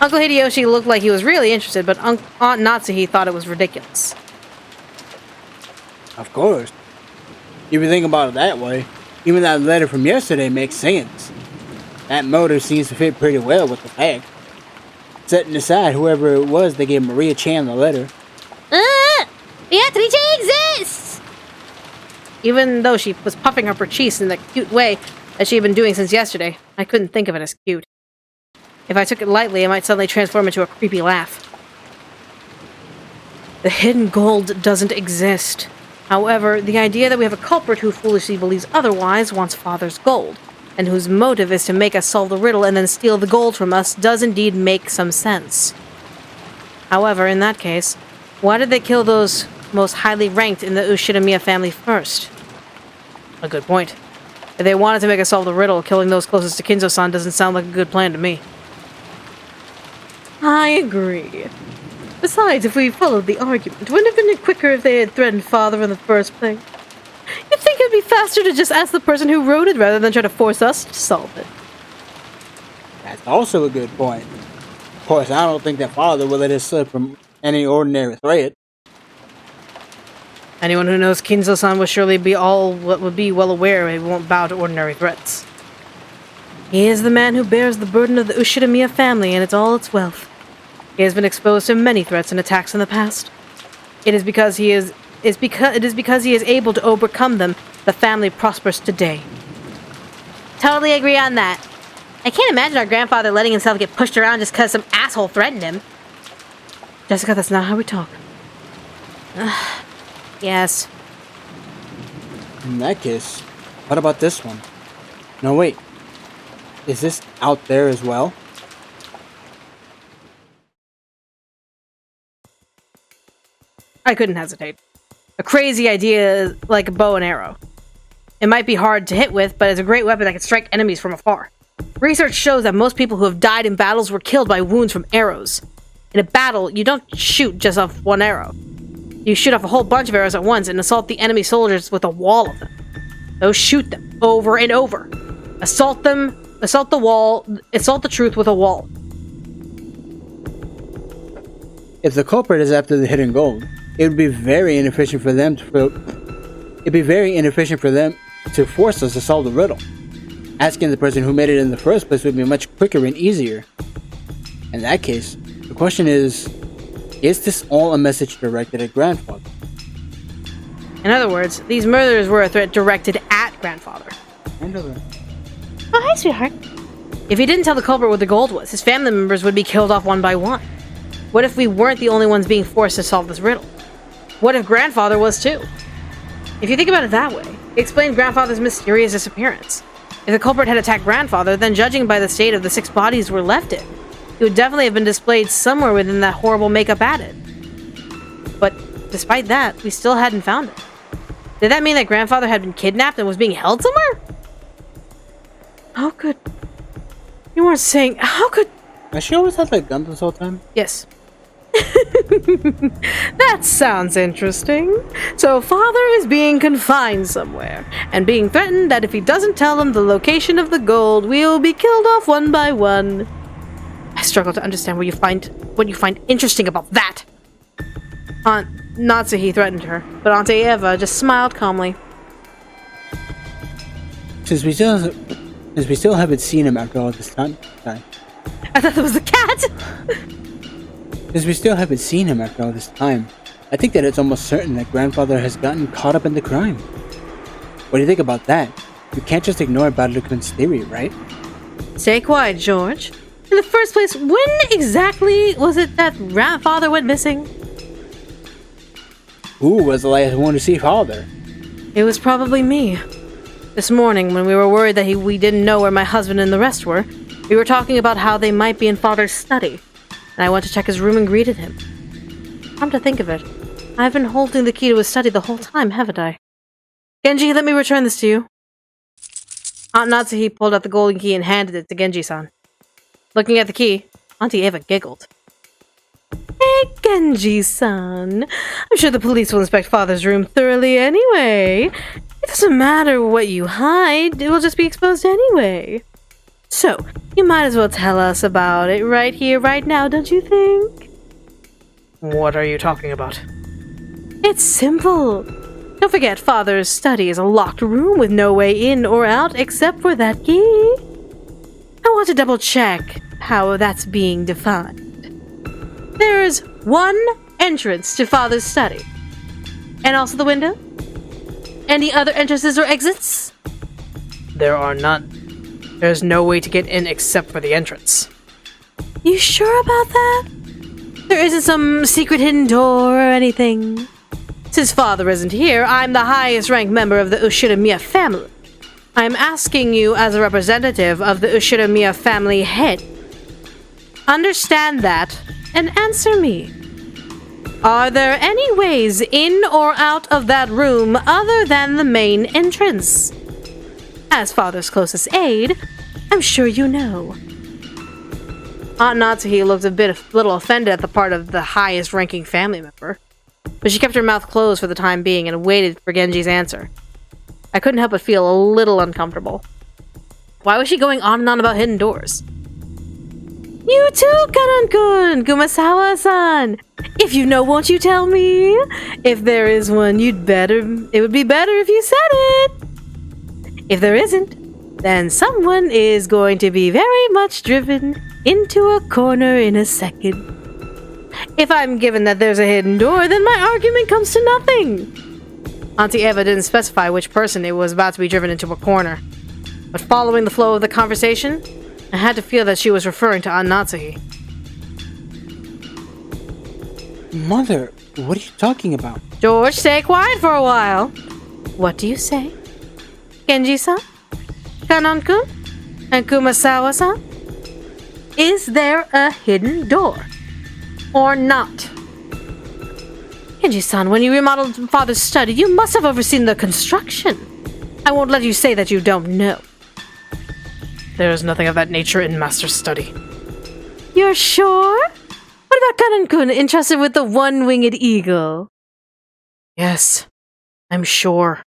Uncle Hideyoshi looked like he was really interested, but Aunt Natsuhi thought it was ridiculous. Of course. If you think about it that way, even that letter from yesterday makes sense. That motive seems to fit pretty well with the fact. Setting aside whoever it was that gave Maria Chan the letter. Beatrice exists! Even though she was puffing up her cheeks in the cute way that she had been doing since yesterday, I couldn't think of it as cute. If I took it lightly, it might suddenly transform into a creepy laugh. The hidden gold doesn't exist. However, the idea that we have a culprit who foolishly believes otherwise wants Father's gold, and whose motive is to make us solve the riddle and then steal the gold from us does indeed make some sense. However, in that case, why did they kill those most highly ranked in the Ushidamiya family first? A good point. If they wanted to make us solve the riddle, killing those closest to Kinzo-san doesn't sound like a good plan to me. I agree. Besides, if we followed the argument, wouldn't it have been quicker if they had threatened Father in the first place? You'd think it'd be faster to just ask the person who wrote it rather than try to force us to solve it. That's also a good point. Of course, I don't think that Father will let it slip from any ordinary threat. Anyone who knows Kinzo-san will surely be well aware he won't bow to ordinary threats. He is the man who bears the burden of the Ushidamiya family and its wealth. He has been exposed to many threats and attacks in the past. It is because he is able to overcome them the family prospers today. Totally agree on that. I can't imagine our grandfather letting himself get pushed around just because some asshole threatened him. Jessica, that's not how we talk. Yes. In that case, what about this one? No, wait. Is this out there as well? I couldn't hesitate. A crazy idea like a bow and arrow. It might be hard to hit with, but it's a great weapon that can strike enemies from afar. Research shows that most people who have died in battles were killed by wounds from arrows. In a battle, you don't shoot just off one arrow. You shoot off a whole bunch of arrows at once and assault the enemy soldiers with a wall of them. So shoot them over and over. Assault them, assault the wall, assault the truth with a wall. If the culprit is after the hidden gold, it would be very inefficient for them to force us to solve the riddle. Asking the person who made it in the first place would be much quicker and easier. In that case, the question is this all a message directed at Grandfather? In other words, these murders were a threat directed at Grandfather. Oh, hi, sweetheart. If he didn't tell the culprit what the gold was, his family members would be killed off one by one. What if we weren't the only ones being forced to solve this riddle? What if Grandfather was too? If you think about it that way, it explains Grandfather's mysterious disappearance. If the culprit had attacked Grandfather, then judging by the state of the 6 bodies were left in, he would definitely have been displayed somewhere within that horrible makeup added. But despite that, we still hadn't found it. Did that mean that Grandfather had been kidnapped and was being held somewhere? How could... You weren't saying... How could... Has she always had that gun this whole time? Yes. That sounds interesting. So Father is being confined somewhere, and being threatened that if he doesn't tell him the location of the gold, we'll be killed off one by one. I struggle to understand what you find interesting about that. Aunt Natsuhi threatened her, but Auntie Eva just smiled calmly. Since we still haven't seen him after all this time. Sorry. I thought that was the cat! Since we still haven't seen him after all this time, I think that it's almost certain that Grandfather has gotten caught up in the crime. What do you think about that? You can't just ignore Badlukun's theory, right? Stay quiet, George. In the first place, when exactly was it that Grandfather went missing? Who was the last one to see Father? It was probably me. This morning, when we were worried that we didn't know where my husband and the rest were, we were talking about how they might be in Father's study, and I went to check his room and greeted him. Come to think of it, I've been holding the key to his study the whole time, haven't I? Genji, let me return this to you. Aunt Natsuhi pulled out the golden key and handed it to Genji-san. Looking at the key, Auntie Eva giggled. Hey, Genji-san. I'm sure the police will inspect Father's room thoroughly anyway. It doesn't matter what you hide, it will just be exposed anyway. So, you might as well tell us about it right here, right now, don't you think? What are you talking about? It's simple. Don't forget, Father's study is a locked room with no way in or out except for that key. I want to double check how that's being defined. There's one entrance to Father's study. And also the window? Any other entrances or exits? There are none. There's no way to get in except for the entrance. You sure about that? There isn't some secret hidden door or anything? Since Father isn't here, I'm the highest ranked member of the Ushiramiya family. I'm asking you as a representative of the Ushiramiya family head. Understand that and answer me. Are there any ways in or out of that room other than the main entrance? As Father's closest aide, I'm sure you know. Aunt Natsuhi looked a little offended at the part of the highest ranking family member, but she kept her mouth closed for the time being and waited for Genji's answer. I couldn't help but feel a little uncomfortable. Why was she going on and on about hidden doors? You too, Karan-kun, Gumasawa-san. If you know, won't you tell me? If there is one, it would be better if you said it. If there isn't, then someone is going to be very much driven into a corner in a second. If I'm given that there's a hidden door, then my argument comes to nothing. Auntie Eva didn't specify which person it was about to be driven into a corner, but following the flow of the conversation, I had to feel that she was referring to Aunt Natsuhi. Mother, What are you talking about? George, stay quiet for a while. What do you say? Genji-san? Kanon-kun? And Kumasawa-san? Is there a hidden door? Or not? Genji-san, when you remodeled Father's study, you must have overseen the construction. I won't let you say that you don't know. There is nothing of that nature in Master's study. You're sure? What about Kanon-kun entrusted with the one-winged eagle? Yes, I'm sure.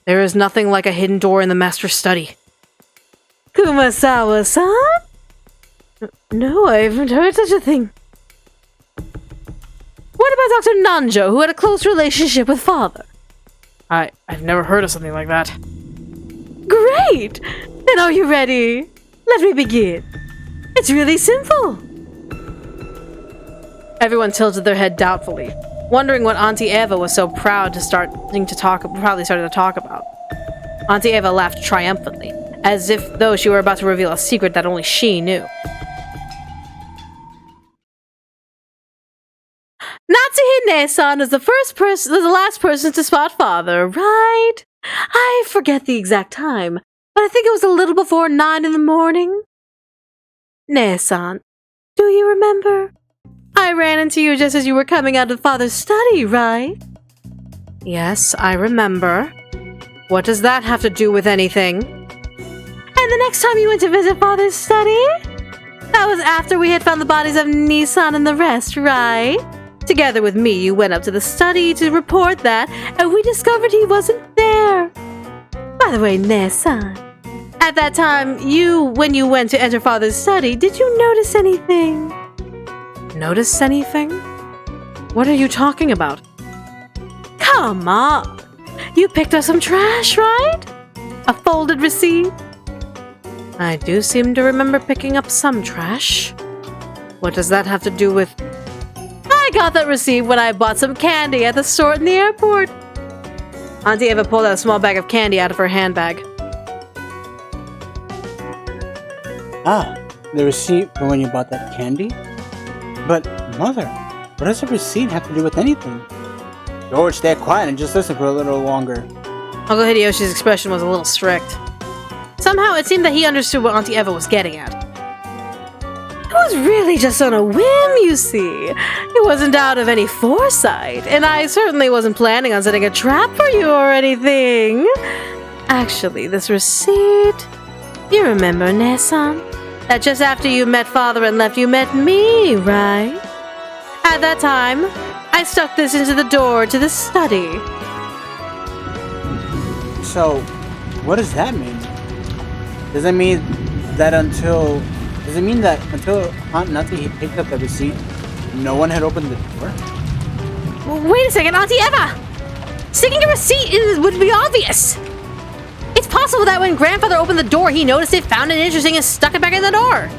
There is nothing like a hidden door in the Master's study. Kumasawa-san? No, I haven't heard such a thing. What about Dr. Nanjo, who had a close relationship with Father? I've never heard of something like that. Great! Then are you ready? Let me begin. It's really simple. Everyone tilted their head doubtfully, wondering what Auntie Eva was so proudly started to talk about. Auntie Eva laughed triumphantly, as if though she were about to reveal a secret that only she knew. Natsuhide-san was the last person to spot Father, right? I forget the exact time, but I think it was a little before 9 in the morning. Ne-san, do you remember? I ran into you just as you were coming out of Father's study, right? Yes, I remember. What does that have to do with anything? And the next time you went to visit Father's study? That was after we had found the bodies of Nissan and the rest, right? Together with me, you went up to the study to report that, and we discovered he wasn't there. By the way, Ne-san, at that time, when you went to enter Father's study, did you notice anything? Notice anything? What are you talking about? Come on! You picked up some trash, right? A folded receipt? I do seem to remember picking up some trash. What does that have to do with... I got that receipt when I bought some candy at the store in the airport. Auntie Eva pulled out a small bag of candy out of her handbag. Ah, the receipt for when you bought that candy? But, Mother, what does a receipt have to do with anything? George, stay quiet and just listen for a little longer. Uncle Hideyoshi's expression was a little strict. Somehow it seemed that he understood what Auntie Eva was getting at. It was really just on a whim, you see. It wasn't out of any foresight, and I certainly wasn't planning on setting a trap for you or anything. Actually, this receipt... You remember, Ne-san? That just after you met Father and left, you met me, right? At that time, I stuck this into the door to the study. So, what does that mean? Does it mean that until Aunt Natty picked up the receipt, no one had opened the door? Wait a second, Auntie Eva! Sticking a receipt would be obvious! It's possible that when Grandfather opened the door, he noticed it, found it interesting, and stuck it back in the door!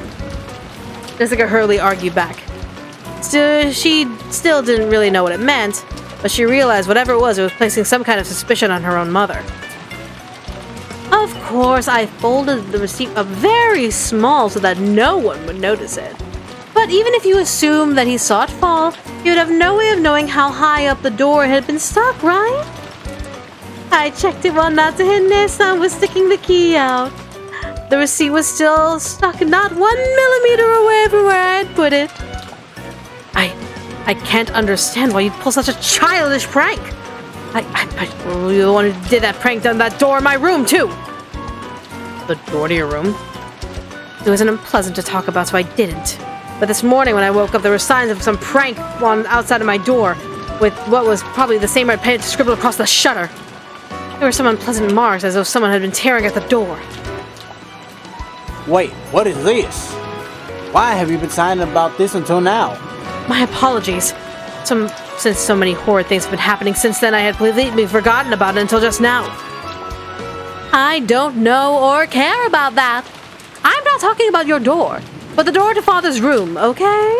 Jessica Hurley argued back. She still didn't really know what it meant, but she realized whatever it was placing some kind of suspicion on her own mother. Of course, I folded the receipt up very small so that no one would notice it. But even if you assume that he saw it fall, you'd have no way of knowing how high up the door it had been stuck, right? I checked it while Natsuhide-san was sticking the key out. The receipt was still stuck not 1 millimeter away from where I had put it. I can't understand why you'd pull such a childish prank. You're the one who did that prank down that door in my room, too. The door to your room? It wasn't unpleasant to talk about, so I didn't. But this morning when I woke up, there were signs of some prank on outside of my door, with what was probably the same red paint scribbled across the shutter. There were some unpleasant marks, as though someone had been tearing at the door. Wait, what is this? Why have you been silent about this until now? My apologies. Since so many horrid things have been happening since then, I had completely forgotten about it until just now. I don't know or care about that. I'm not talking about your door, but the door to Father's room, okay?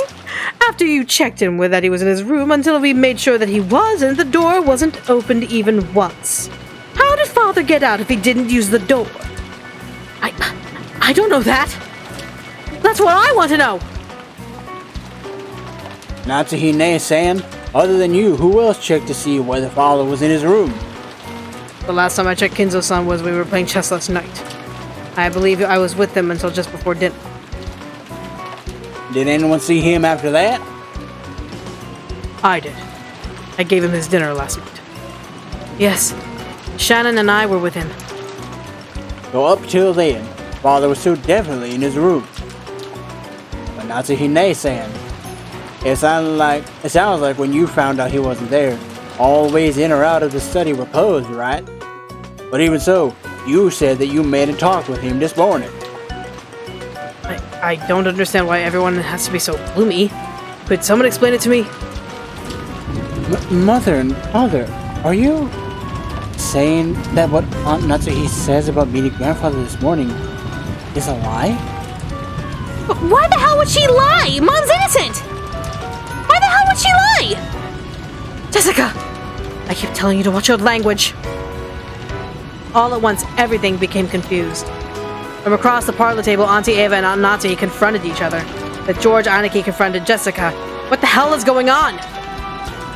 After you checked him with that he was in his room until we made sure that he wasn't, the door wasn't opened even once. How did Father get out if he didn't use the door? I don't know that. That's what I want to know. Natsuhide-san, Other than you, who else checked to see whether father was in his room? The last time I checked Kinzo-san was we were playing chess last night. I believe I was with them until just before dinner. Did anyone see him after that? I did. I gave him his dinner last night. Yes, Shannon and I were with him. So up till then, father was so definitely in his room. But Natsuhine-san, it sounds like when you found out he wasn't there, all ways in or out of the study were closed, right? But even so, you said that you made a talk with him this morning. I don't understand why everyone has to be so gloomy. Could someone explain it to me? Mother and father, are you saying that what Aunt Natsuhi says about meeting grandfather this morning is a lie? But why the hell would she lie? Mom's innocent! Why the hell would she lie? Jessica! I keep telling you to watch your language. All at once, everything became confused. From across the parlor table, Auntie Eva and Aunt Natsuhi confronted each other. That George Aniki confronted Jessica. What the hell is going on?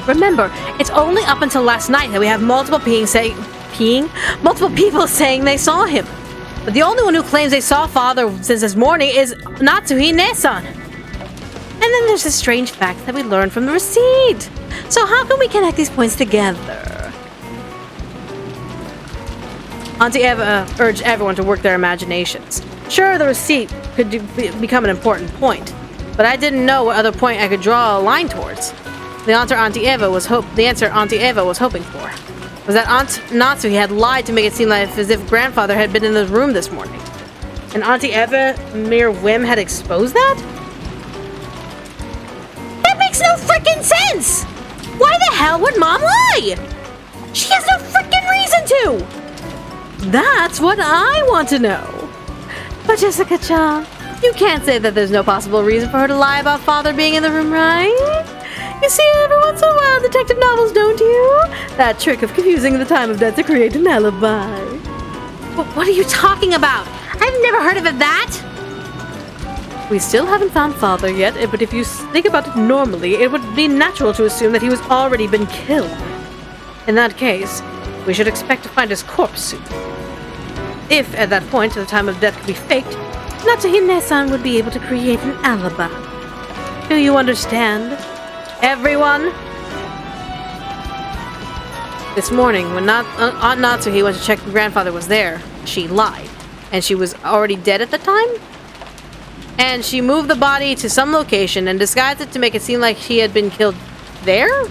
Remember, it's only up until last night that we have multiple people saying they saw him. But the only one who claims they saw father since this morning is Natsuhine-san. And then there's the strange fact that we learned from the receipt. So how can we connect these points together? Auntie Eva urged everyone to work their imaginations. Sure, the receipt could become an important point, but I didn't know what other point I could draw a line towards. The answer Auntie Eva was hoping for was that Aunt Natsuhi had lied to make it seem like as if grandfather had been in the room this morning. And Auntie Eva, mere whim, had exposed that? That makes no frickin' sense! Why the hell would Mom lie? She has no frickin' reason to! That's what I want to know. But Jessica-chan, you can't say that there's no possible reason for her to lie about father being in the room, right? You see it every once in a while in detective novels, don't you? That trick of confusing the time of death to create an alibi. What are you talking about? I've never heard of that! We still haven't found father yet, but if you think about it normally, it would be natural to assume that he was already been killed. In that case, we should expect to find his corpse soon. If, at that point, the time of death could be faked, Natsuhine-san would be able to create an alibi. Do you understand? Everyone? This morning, when Aunt Natsuhi went to check if grandfather was there, she lied. And she was already dead at the time? And she moved the body to some location and disguised it to make it seem like he had been killed there?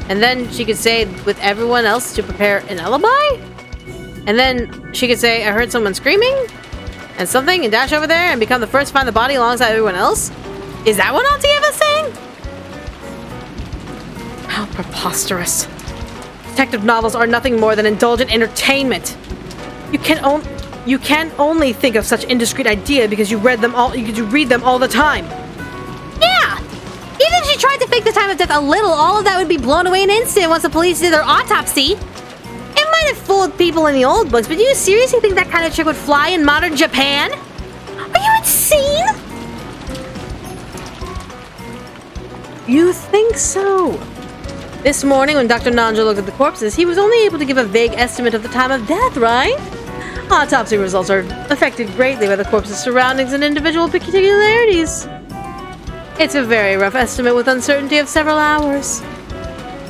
And then she could say with everyone else to prepare an alibi? And then she could say, I heard someone screaming and something, and dash over there and become the first to find the body alongside everyone else? Is that what Auntie Eva's saying? How preposterous. Detective novels are nothing more than indulgent entertainment. You can only think of such indiscreet idea because you read them all the time. Yeah! Even if she tried to fake the time of death a little, all of that would be blown away in an instant once the police did their autopsy. It might have fooled people in the old books, but do you seriously think that kind of trick would fly in modern Japan? Are you insane? You think so? This morning, when Dr. Nanjo looked at the corpses, he was only able to give a vague estimate of the time of death, right? Autopsy results are affected greatly by the corpse's surroundings and individual particularities. It's a very rough estimate with uncertainty of several hours.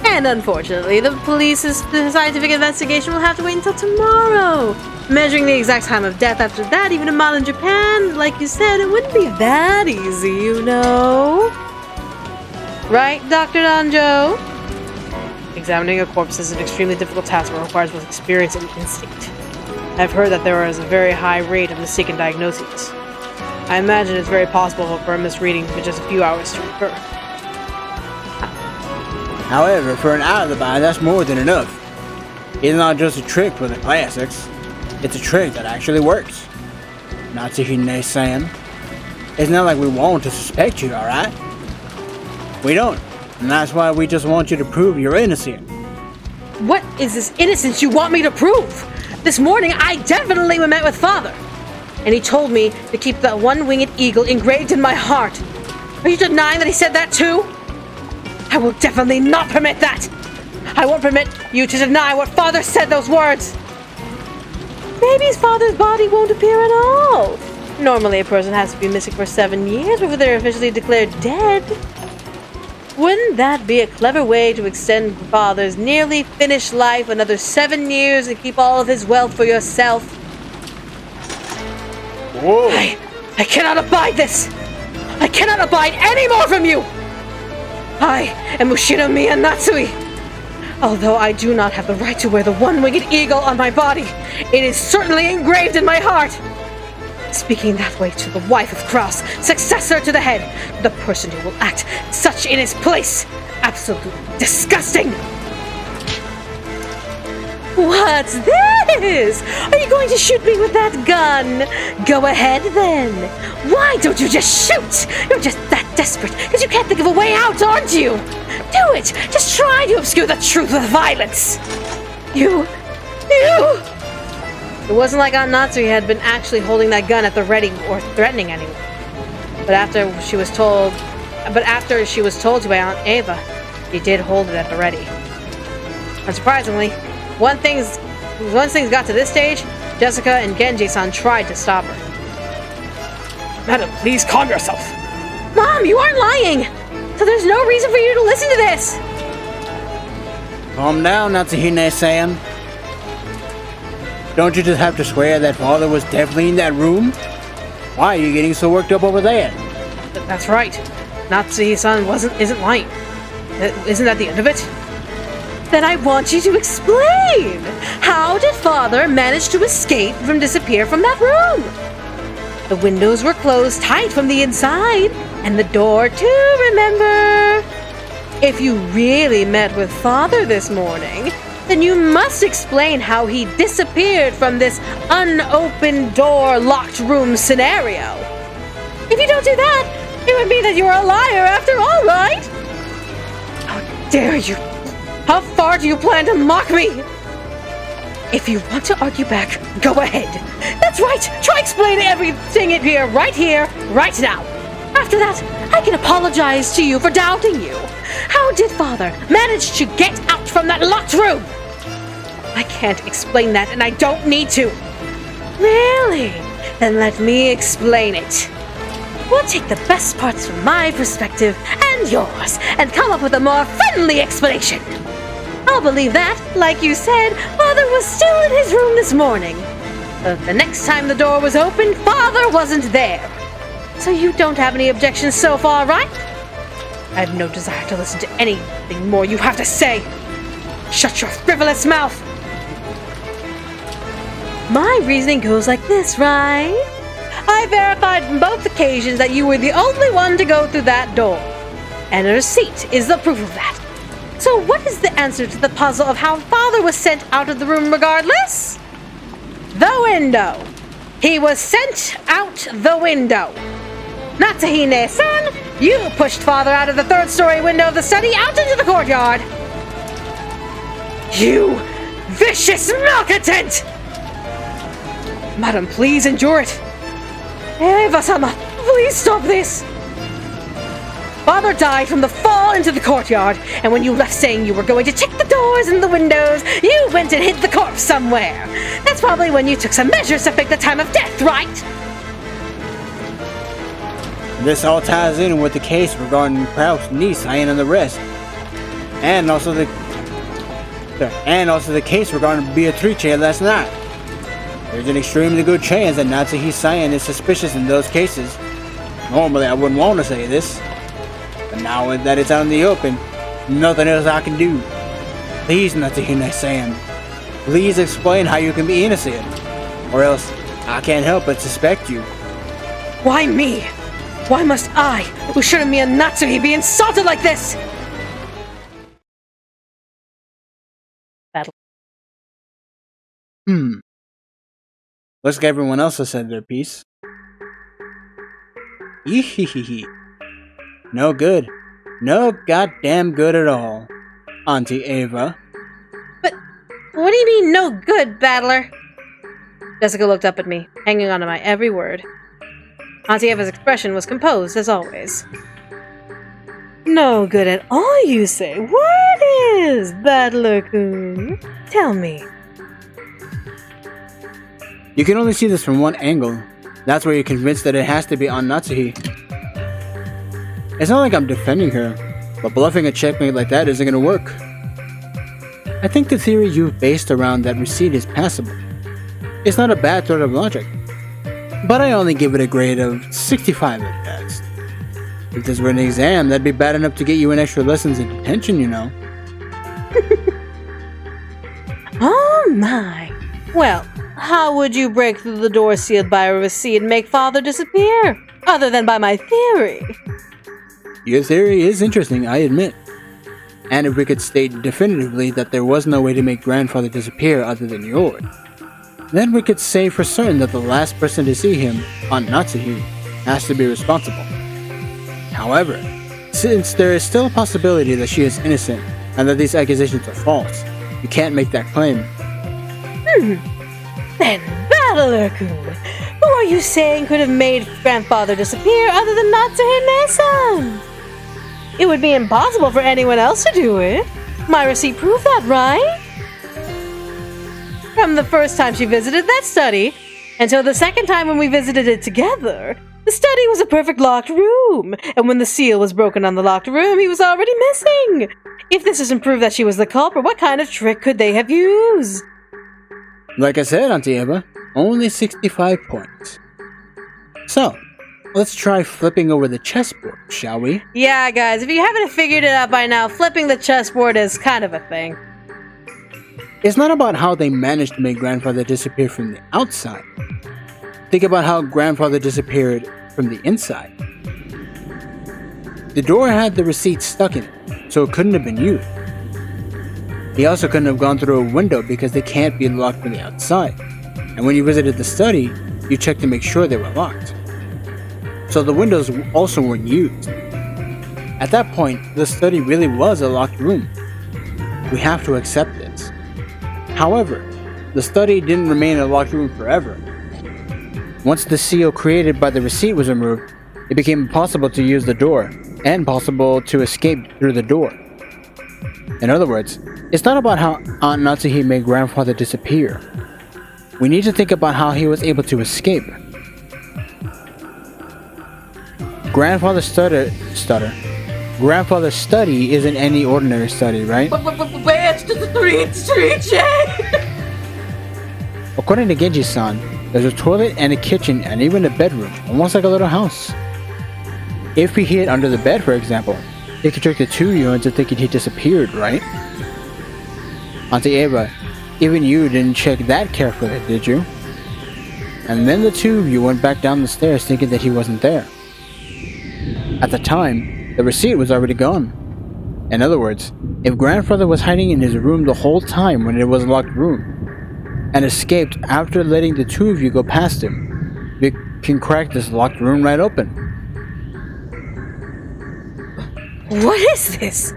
And unfortunately, the police's scientific investigation will have to wait until tomorrow. Measuring the exact time of death after that, even in modern Japan, like you said, it wouldn't be that easy, you know? Right, Dr. Nanjo? Examining a corpse is an extremely difficult task that requires both experience and instinct. I've heard that there is a very high rate of mistaken diagnoses. I imagine it's very possible for a misreading for just a few hours to occur. However, for an alibi, that's more than enough. It's not just a trick for the classics. It's a trick that actually works. Natsuhine-san, it's not like we want to suspect you, alright? We don't. And that's why we just want you to prove you're innocent. What is this innocence you want me to prove? This morning, I definitely met with father. And he told me to keep that one-winged eagle engraved in my heart. Are you denying that he said that too? I will definitely not permit that! I won't permit you to deny what Father said those words! Maybe his father's body won't appear at all. Normally a person has to be missing for 7 years before they're officially declared dead. Wouldn't that be a clever way to extend Father's nearly finished life another 7 years and keep all of his wealth for yourself? Whoa! I cannot abide this! I cannot abide any more from you! I am Ushinomiya Natsui. Although I do not have the right to wear the one-winged eagle on my body, it is certainly engraved in my heart. Speaking that way to the wife of Kraus, successor to the head, the person who will act such in his place. Absolutely disgusting! What's this? Are you going to shoot me with that gun? Go ahead then. Why don't you just shoot? You're just that desperate because you can't think of a way out, aren't you? Do it! Just try to obscure the truth with violence! You... It wasn't like Aunt Natsui had been actually holding that gun at the ready or threatening anyone. But after she was told to by Aunt Ava, she did hold it at the ready. Unsurprisingly, once things got to this stage, Jessica and Genji-san tried to stop her. Madam, please calm yourself. Mom, you aren't lying! So there's no reason for you to listen to this! Calm down, Natsuhine-san. Don't you just have to swear that Father was definitely in that room? Why are you getting so worked up over that? That's right. Natsui-san isn't lying. Isn't that the end of it? Then I want you to explain! How did Father manage to escape from disappear from that room? The windows were closed tight from the inside, and the door too, remember? If you really met with Father this morning, then you must explain how he disappeared from this unopened door locked room scenario. If you don't do that, it would mean that you're a liar after all, right? How dare you! How far do you plan to mock me? If you want to argue back, go ahead. That's right! Try explaining everything here, right now. After that, I can apologize to you for doubting you. How did Father manage to get out from that locked room? I can't explain that, and I don't need to. Really? Then let me explain it. We'll take the best parts from my perspective and yours, and come up with a more friendly explanation. I'll believe that, like you said, Father was still in his room this morning. But the next time the door was opened, Father wasn't there. So you don't have any objections so far, right? I have no desire to listen to anything more you have to say. Shut your frivolous mouth! My reasoning goes like this, right? I verified on both occasions that you were the only one to go through that door. And a receipt is the proof of that. So what is the answer to the puzzle of how Father was sent out of the room regardless? The window. He was sent out the window. Natsuhine-san, you pushed Father out of the third-story window of the study out into the courtyard. You vicious malcontent! Madam, please endure it. Eva-sama, please stop this. Father died from the fall into the courtyard, and when you left saying you were going to check the doors and the windows, you went and hid the corpse somewhere. That's probably when you took some measures to fake the time of death, right? This all ties in with the case regarding Kraus' niece, Ian, and the rest. And also the case regarding Beatrice last night. There's an extremely good chance that Natsuhi-san is suspicious in those cases. Normally I wouldn't want to say this, but now that it's out in the open, nothing else I can do. Please, Natsuhine-san, please explain how you can be innocent, or else I can't help but suspect you. Why me? Why must I, Ushinomiya Natsuhi, be insulted like this? Battle. Looks like everyone else has said their piece. Ehehehe. No good. No goddamn good at all. Auntie Ava. But what do you mean, no good, Battler? Jessica looked up at me, hanging on to my every word. Auntie Eva's expression was composed, as always. No good at all, you say? What is, Battler-kun? Tell me. You can only see this from one angle. That's where you're convinced that it has to be on Natsuhi. It's not like I'm defending her, but bluffing a checkmate like that isn't gonna work. I think the theory you've based around that receipt is passable. It's not a bad thread of logic, but I only give it a grade of 65 at best. If this were an exam, that'd be bad enough to get you in extra lessons in detention, you know. Oh my. Well, how would you break through the door sealed by a receipt and make father disappear? Other than by my theory. Your theory is interesting, I admit. And if we could state definitively that there was no way to make grandfather disappear other than yours, then we could say for certain that the last person to see him, Aunt Natsuhi, has to be responsible. However, since there is still a possibility that she is innocent and that these accusations are false, you can't make that claim. Then, Battler-kun, who are you saying could have made grandfather disappear other than Natsuhi-san? It would be impossible for anyone else to do it. My receipt proved that, right? From the first time she visited that study, until the second time when we visited it together, the study was a perfect locked room, and when the seal was broken on the locked room, he was already missing. If this doesn't prove that she was the culprit, what kind of trick could they have used? Like I said, Auntie Eva, only 65 points. So, let's try flipping over the chessboard, shall we? Yeah, guys, if you haven't figured it out by now, flipping the chessboard is kind of a thing. It's not about how they managed to make grandfather disappear from the outside. Think about how grandfather disappeared from the inside. The door had the receipt stuck in it, so it couldn't have been used. He also couldn't have gone through a window because they can't be locked from the outside. And when you visited the study, you checked to make sure they were locked. So the windows also weren't used. At that point, the study really was a locked room. We have to accept this. However, the study didn't remain a locked room forever. Once the seal created by the receipt was removed, it became impossible to use the door, and possible to escape through the door. In other words, it's not about how Aunt Natsuhi made grandfather disappear. We need to think about how he was able to escape. Grandfather's study isn't any ordinary study, right? According to Genji-san, there's a toilet and a kitchen and even a bedroom, almost like a little house. If we hid under the bed, for example, it could trick the two of you into thinking he disappeared, right? Auntie Eva, even you didn't check that carefully, did you? And then the two of you went back down the stairs thinking that he wasn't there. At the time, the receipt was already gone. In other words, if grandfather was hiding in his room the whole time when it was a locked room, and escaped after letting the two of you go past him, we can crack this locked room right open. What is this?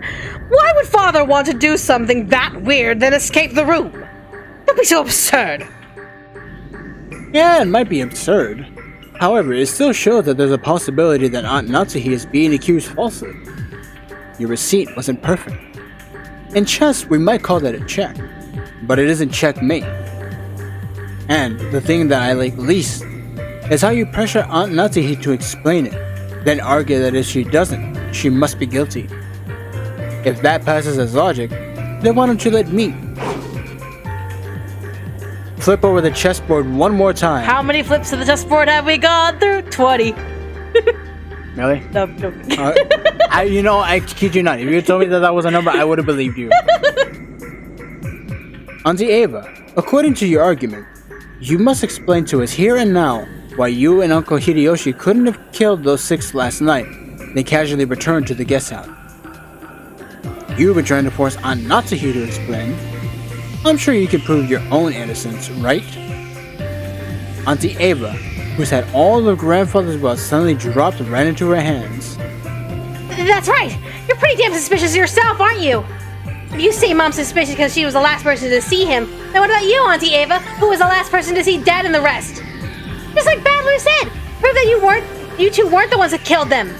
Why would father want to do something that weird then escape the room? Don't be so absurd. Yeah, it might be absurd. However, it still shows that there's a possibility that Aunt Natsuhi is being accused falsely. Your receipt wasn't perfect. In chess, we might call that a check, but it isn't checkmate. And the thing that I like least is how you pressure Aunt Natsuhi to explain it, then argue that if she doesn't, she must be guilty. If that passes as logic, then why don't you let me flip over the chessboard one more time? How many flips of the chessboard have we gone through? 20. Really? No. I kid you not. If you told me that was a number, I would have believed you. Auntie Eva, according to your argument, you must explain to us here and now why you and Uncle Hideyoshi couldn't have killed those 6 last night, then casually returned to the guest house. You've been trying to force Aunt Natsuhi to explain. I'm sure you can prove your own innocence, right? Auntie Eva, who's had all of grandfather's wealth suddenly dropped right into her hands. That's right! You're pretty damn suspicious yourself, aren't you? If you say Mom's suspicious because she was the last person to see him, then what about you, Auntie Eva, who was the last person to see Dad and the rest? Just like Badlu said, prove that you two weren't the ones that killed them.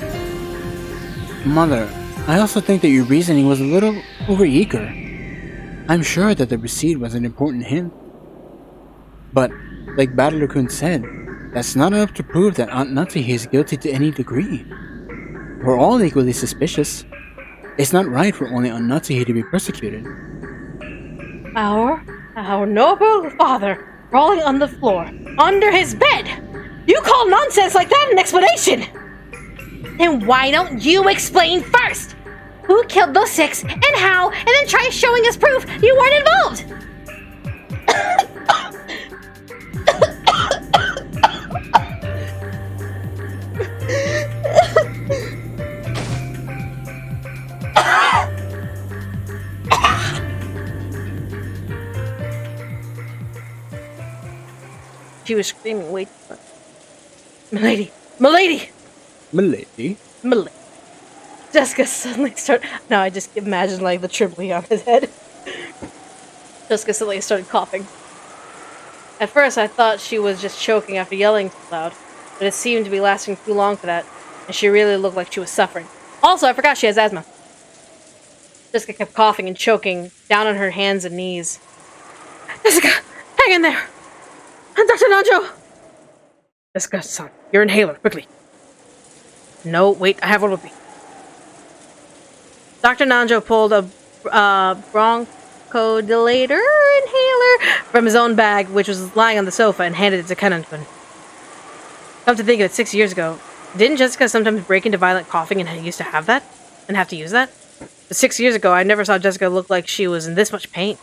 Mother, I also think that your reasoning was a little overeager. I'm sure that the receipt was an important hint. But, like Battler-kun said, that's not enough to prove that Aunt Natsuhi is guilty to any degree. We're all equally suspicious. It's not right for only Aunt Natsuhi to be persecuted. Our noble father crawling on the floor, under his bed! You call nonsense like that an explanation! Then why don't you explain first? Who killed those 6 and how, and then try showing us proof you weren't involved? She was screaming way too much. Milady! Milady! Milady? Milady. Jessica suddenly started... No, I just imagine like the trembling on his head. Jessica suddenly started coughing. At first I thought she was just choking after yelling too loud, but it seemed to be lasting too long for that, and she really looked like she was suffering. Also, I forgot she has asthma. Jessica kept coughing and choking, down on her hands and knees. Jessica! Hang in there! Dr. Nanjo! Jessica, son, your inhaler, quickly. No, wait, I have one with me. Dr. Nanjo pulled a bronchodilator inhaler from his own bag, which was lying on the sofa, and handed it to Kanan-kun. Come to think of it, 6 years ago, didn't Jessica sometimes break into violent coughing and used to have that? And have to use that? But 6 years ago, I never saw Jessica look like she was in this much pain.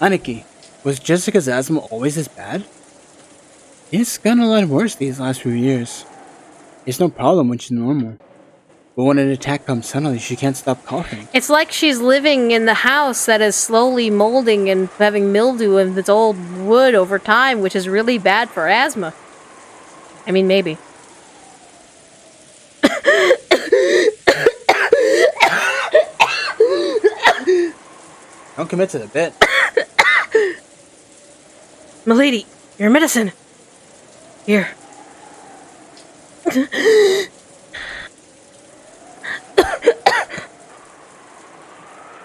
Aniki, was Jessica's asthma always this bad? It's gotten a lot worse these last few years. It's no problem when she's normal. But when an attack comes suddenly, she can't stop coughing. It's like she's living in the house that is slowly molding and having mildew in its old wood over time, which is really bad for asthma. I mean, maybe. Don't commit to the bit. Milady, your medicine. Here.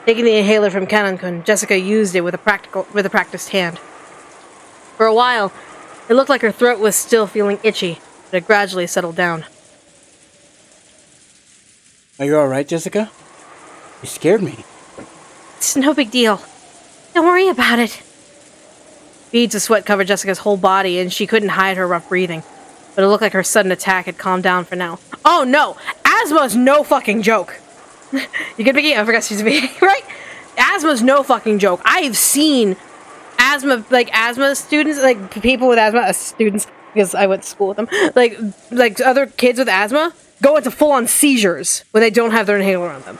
Taking the inhaler from Kanan-kun, Jessica used it with a practiced hand. For a while, it looked like her throat was still feeling itchy, but it gradually settled down. Are you alright, Jessica? You scared me. It's no big deal. Don't worry about it. Beads of sweat covered Jessica's whole body, and she couldn't hide her rough breathing. But it looked like her sudden attack had calmed down for now. Oh no! Asthma's no fucking joke! You good, Vicky? I forgot she's Vicky, right? Asthma's no fucking joke. I've seen asthma students, like people with asthma, students, because I went to school with them, like other kids with asthma, go into full-on seizures when they don't have their inhaler on them.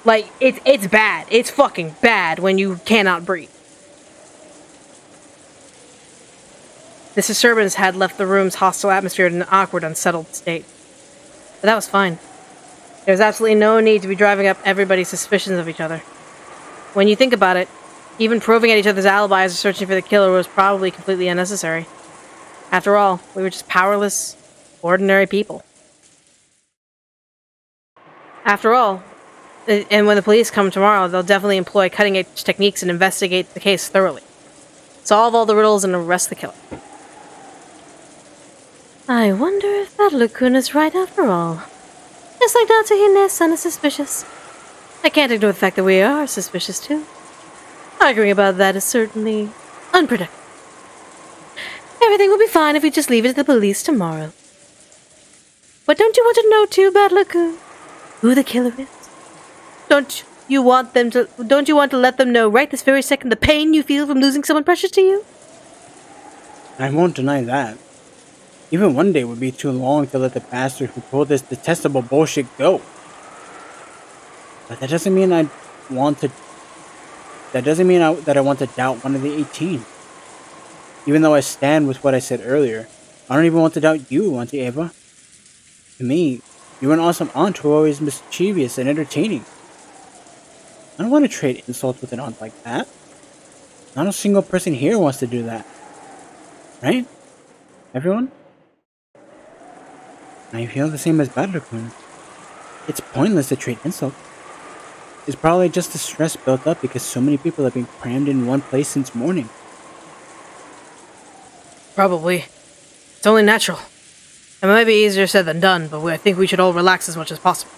Like, it's bad. It's fucking bad when you cannot breathe. The disturbance had left the room's hostile atmosphere in an awkward, unsettled state. But that was fine. There was absolutely no need to be driving up everybody's suspicions of each other. When you think about it, even proving at each other's alibis or searching for the killer was probably completely unnecessary. After all, we were just powerless, ordinary people. After all, and when the police come tomorrow, they'll definitely employ cutting-edge techniques and investigate the case thoroughly. Solve all the riddles and arrest the killer. I wonder if Battler-kun is right after all. Just like Natsuhi and their son is suspicious. I can't ignore the fact that we are suspicious too. Arguing about that is certainly unproductive. Everything will be fine if we just leave it to the police tomorrow. But don't you want to know too, Battler-kun, who the killer is? Don't you want to let them know right this very second the pain you feel from losing someone precious to you? I won't deny that. Even one day would be too long to let the bastard who pulled this detestable bullshit go. But that doesn't mean that I want to doubt one of the 18. Even though I stand with what I said earlier, I don't even want to doubt you, Auntie Eva. To me, you're an awesome aunt who are always mischievous and entertaining. I don't want to trade insults with an aunt like that. Not a single person here wants to do that. Right? Everyone? I feel the same as Badr-kun. It's pointless to trade insult. It's probably just the stress built up because so many people have been crammed in one place since morning. Probably. It's only natural. It might be easier said than done, but I think we should all relax as much as possible.